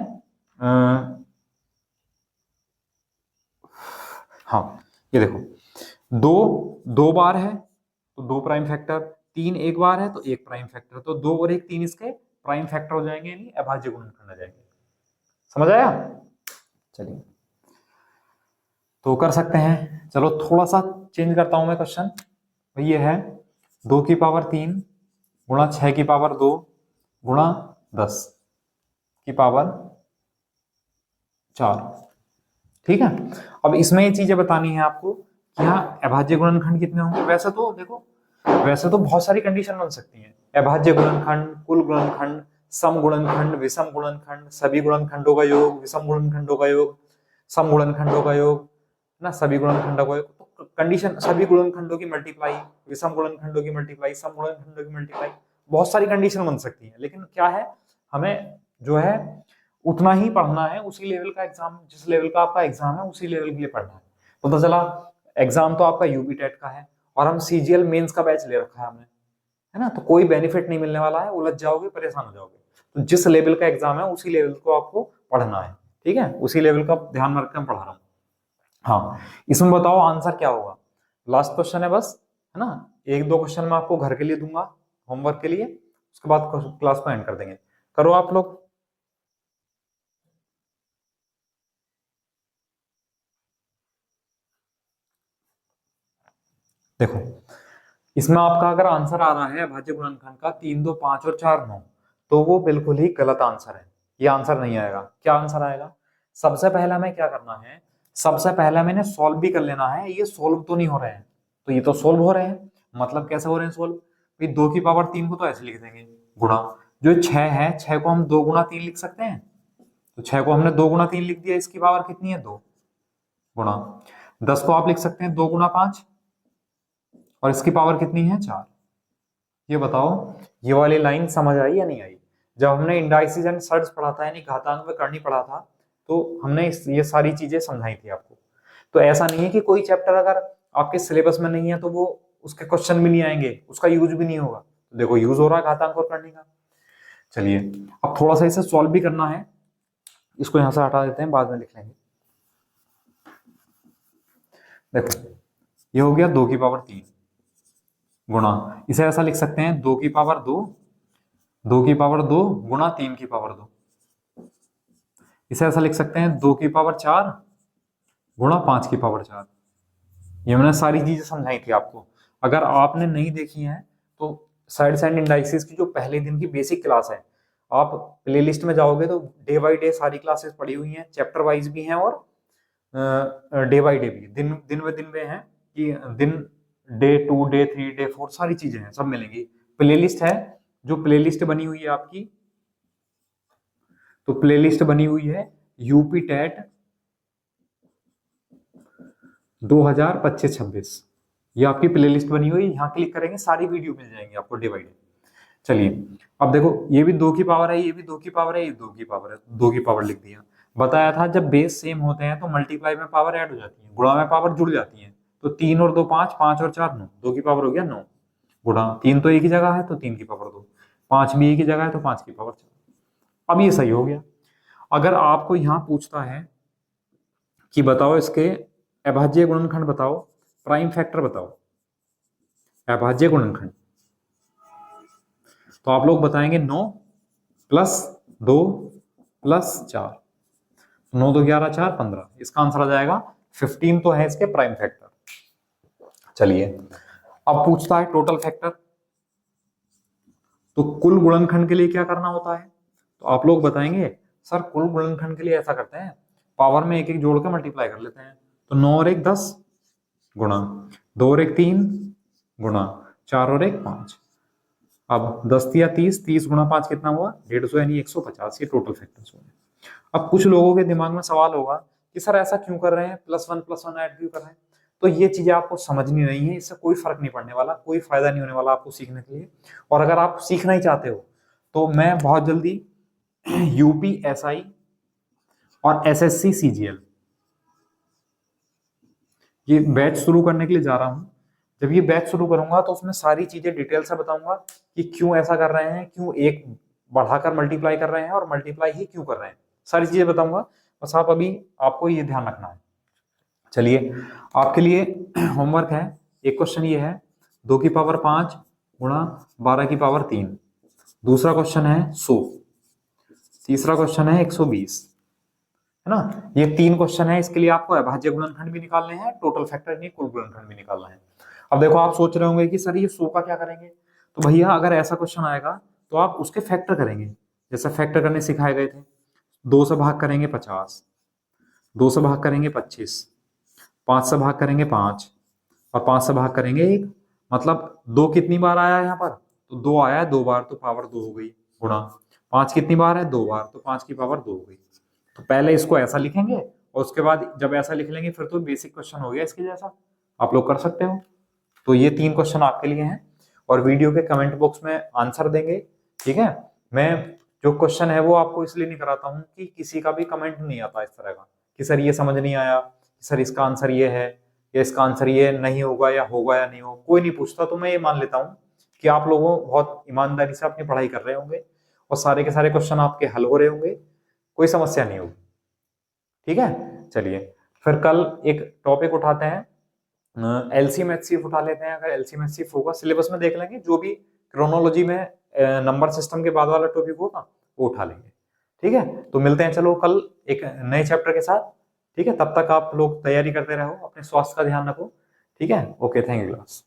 हाँ, ये देखो, 2 2 बार है तो 2 प्राइम फैक्टर, 3 एक बार है तो 1 प्राइम फैक्टर, तो 2 और 1 3 इसके प्राइम फैक्टर हो जाएंगे, यानी अभाज्य गुणनखंड आ जाएंगे। समझ आया? चलिए तो कर सकते हैं। चलो थोड़ा सा चेंज करता हूं मैं क्वेश्चन। ये है 2 की पावर 3 गुणा 6 की पावर 2 गुणा 10 की पावर 4, ठीक है। अब इसमें ये चीजें बतानी है आपको कि हाँ अभाज्य गुणनखंड कितने होंगे। वैसे तो देखो, वैसे तो बहुत सारी कंडीशन बन सकती हैं, अभाज्य गुणनखंड, कुल गुणनखंड, सम गुणनखंड, विषम गुणनखंड, सभी गुणनखंडों का योग, विषम गुणनखंडों का योग, सम गुणनखंडों का योग, ना सभी गुणनखंडों का योग। तो कंडीशन सभी गुणनखंडों की मल्टीप्लाई, विषम गुणनखंडों की मल्टीप्लाई, सम गुणनखंडों की मल्टीप्लाई, बहुत सारी कंडीशन बन सकती है। लेकिन क्या है, हमें जो है उतना ही पढ़ना है, उसी लेवल का एग्जाम, जिस लेवल का आपका एग्जाम है उसी लेवल के लिए पढ़ना है। पता चला एग्जाम तो आपका यूपी टेट का है और हम सीजीएल मेंस का बैच ले रखा है हमने, है ना, तो कोई बेनिफिट नहीं मिलने वाला है, उलझ जाओगे, परेशान हो जाओगे। तो जिस लेवल का एग्जाम है उसी लेवल को आपको पढ़ना है, ठीक है, उसी लेवल का ध्यान रख के मैं पढ़ा रहा हूँ। हाँ, इसमें बताओ आंसर क्या होगा। लास्ट क्वेश्चन है बस, है ना, एक दो क्वेश्चन मैं आपको घर के लिए दूंगा होमवर्क के लिए, उसके बाद क्लास को एंड कर देंगे। करो आप लोग। देखो, इसमें आपका अगर आंसर आ रहा है अभाज्य गुणनखंड का 3 2 5 और 4 9, तो वो बिल्कुल ही गलत आंसर है, ये आंसर नहीं आएगा। क्या आंसर आएगा, सबसे पहला हमें क्या करना है, सबसे पहला मैंने सॉल्व भी कर लेना है। ये सॉल्व तो नहीं हो रहे हैं, तो ये तो सॉल्व हो रहे हैं, मतलब कैसे हो रहे हैं सॉल्व, 2 की पावर 3 को तो ऐसे लिख देंगे गुणा, जो 6 है 6 को हम 2 गुणा 3 लिख सकते हैं, तो 6 को हमने 2 गुणा 3 लिख दिया, इसकी पावर कितनी है 2 गुणा, 10 को आप लिख सकते हैं 2 गुणा 5 और इसकी पावर कितनी है 4। ये बताओ, ये वाली लाइन समझ आई या नहीं आई। जब हमने इंडाइसिस एंड सर्ट्स पढ़ा था, यानी घातांक में करनी पढ़ा था, तो हमने ये सारी चीजें समझाई थी आपको। तो ऐसा नहीं है कि कोई चैप्टर अगर आपके सिलेबस में नहीं है तो वो उसके क्वेश्चन भी नहीं आएंगे, उसका यूज भी नहीं होगा। तो देखो यूज हो रहा है घातांक और करने का। चलिए, अब थोड़ा सा इसे सॉल्व भी करना है, इसको यहां से हटा देते हैं, बाद में लिख लेंगे। देखो, ये हो गया 2 की पावर 3 गुणा, इसे ऐसा लिख सकते हैं 2 की पावर 2, 2 की पावर 2 गुणा 3 की पावर 2, इसे ऐसा लिख सकते हैं 2 की पावर 4 गुणा 5 की पावर 4। ये मैंने सारी चीजें समझाई थी आपको। अगर आपने नहीं देखी है तो साइड्स एंड इंडाइसिस की जो पहले दिन की बेसिक क्लास है, आप प्लेलिस्ट में जाओगे तो डे बाय डे सारी क्लासेस पढ़ी हुई हैं, चैप्टर वाइज भी हैं और डे बाय डे भी, दिन दिन ब दिन में है कि दिन डे 2 डे 3 डे 4 सारी चीजें हैं, सब मिलेंगी। प्लेलिस्ट है, जो प्लेलिस्ट बनी हुई है आपकी, तो प्लेलिस्ट बनी हुई है यूपी टेट 2025-26, ये आपकी प्लेलिस्ट बनी हुई है, यहाँ क्लिक करेंगे सारी वीडियो मिल जाएंगी आपको डे बाई डे। चलिए, अब देखो ये भी 2 की पावर है, ये भी 2 की पावर है, ये 2 की पावर है, 2 की पावर लिख दिया। बताया था जब बेस सेम होते हैं तो मल्टीप्लाई में पावर ऐड हो जाती है, गुणा में पावर जुड़ जाती है। तो 3 और 2 5, 5 और 4 9, 2 की पावर हो गया 9 गुणा 3 तो एक ही जगह है तो 3 की पावर 2, 5 भी एक ही जगह है तो 5 की पावर 4। अब ये सही हो गया। अगर आपको यहाँ पूछता है कि बताओ इसके अभाज्य गुणनखंड बताओ, प्राइम फैक्टर बताओ, अभाज्य गुणनखंड, तो आप लोग बताएंगे 9 प्लस 2 प्लस 4, 9 2 11 4 15, इसका आंसर आ जाएगा 15 तो है इसके प्राइम फैक्टर। चलिए, अब पूछता है टोटल फैक्टर, तो कुल गुणनखंड के लिए क्या करना होता है, तो आप लोग बताएंगे सर कुल गुणनखंड के लिए ऐसा करते हैं, पावर में एक एक जोड़ के मल्टीप्लाई कर लेते हैं, तो 9 और 1 10 गुणा 2 और 1 3 गुणा 4 और 1 5। अब 10 या 30, 30 गुणा 5 कितना हुआ 150, यानी 150, ये टोटल फैक्टर्स हुए। अब कुछ लोगों के दिमाग में सवाल होगा कि सर ऐसा क्यों कर रहे हैं, +1 ऐड क्यों कर रहे हैं। तो ये चीजें आपको समझनी नहीं है, इससे कोई फर्क नहीं पड़ने वाला, कोई फायदा नहीं होने वाला आपको सीखने के लिए। और अगर आप सीखना ही चाहते हो तो मैं बहुत जल्दी यूपीएसआई और एसएससी सीजीएल ये बैच शुरू करने के लिए जा रहा हूं। जब ये बैच शुरू करूंगा तो उसमें सारी चीजें डिटेल से बताऊंगा कि क्यों ऐसा कर रहे हैं, क्यों एक बढ़ाकर मल्टीप्लाई कर रहे हैं और मल्टीप्लाई ही क्यों कर रहे हैं, सारी चीजें बताऊंगा। बस आप अभी आपको ये ध्यान रखना है। चलिए, आपके लिए होमवर्क है, एक क्वेश्चन ये है 2 की पावर 5 गुणा 12 की पावर 3, दूसरा क्वेश्चन है 100, तीसरा क्वेश्चन है 120, है ना। ये 3 क्वेश्चन है, इसके लिए आपको अभाज्य गुणनखंड भी निकालने हैं, टोटल फैक्टर नहीं कुल गुणनखंड भी निकालना है। अब देखो आप सोच रहे होंगे कि सर ये 100 का क्या करेंगे, तो भैया अगर ऐसा क्वेश्चन आएगा तो आप उसके फैक्टर करेंगे, जैसे फैक्टर करने सिखाए गए थे। 2 से भाग करेंगे 50, 2 से भाग करेंगे 25, 5 से भाग करेंगे 5 और 5 से भाग करेंगे 1। मतलब 2 कितनी बार आया है यहाँ पर, तो 2 आया है 2 बार, तो पावर 2 हो गई, गुणा 5 कितनी बार है 2 बार, तो 5 की पावर 2 हो गई। तो पहले इसको ऐसा लिखेंगे और उसके बाद जब ऐसा लिख लेंगे फिर तो बेसिक क्वेश्चन हो गया इसके जैसा, आप लोग कर सकते हो। तो ये 3 क्वेश्चन आपके लिए हैं और वीडियो के कमेंट बॉक्स में आंसर देंगे, ठीक है। मैं जो क्वेश्चन है वो आपको इसलिए नहीं कराता हूँ कि किसी का भी कमेंट नहीं आता इस तरह का कि सर ये समझ नहीं आया, सर इसका आंसर ये है या इसका आंसर ये नहीं होगा या नहीं होगा, कोई नहीं पूछता। तो मैं ये मान लेता हूँ कि आप लोगों बहुत ईमानदारी से अपनी पढ़ाई कर रहे होंगे और सारे के सारे क्वेश्चन आपके हल हो रहे होंगे, कोई समस्या नहीं होगी, ठीक है। चलिए फिर कल एक टॉपिक उठाते हैं, एलसीएम एचसीएफ उठा लेते हैं। अगर एलसीएम एचसीएफ होगा सिलेबस में देख लेंगे, जो भी क्रोनोलॉजी में नंबर सिस्टम के बाद वाला टॉपिक होगा वो उठा लेंगे, ठीक है। तो मिलते हैं चलो कल एक नए चैप्टर के साथ, ठीक है। तब तक आप लोग तैयारी करते रहो, अपने स्वास्थ्य का ध्यान रखो, ठीक है। Okay, thank you class.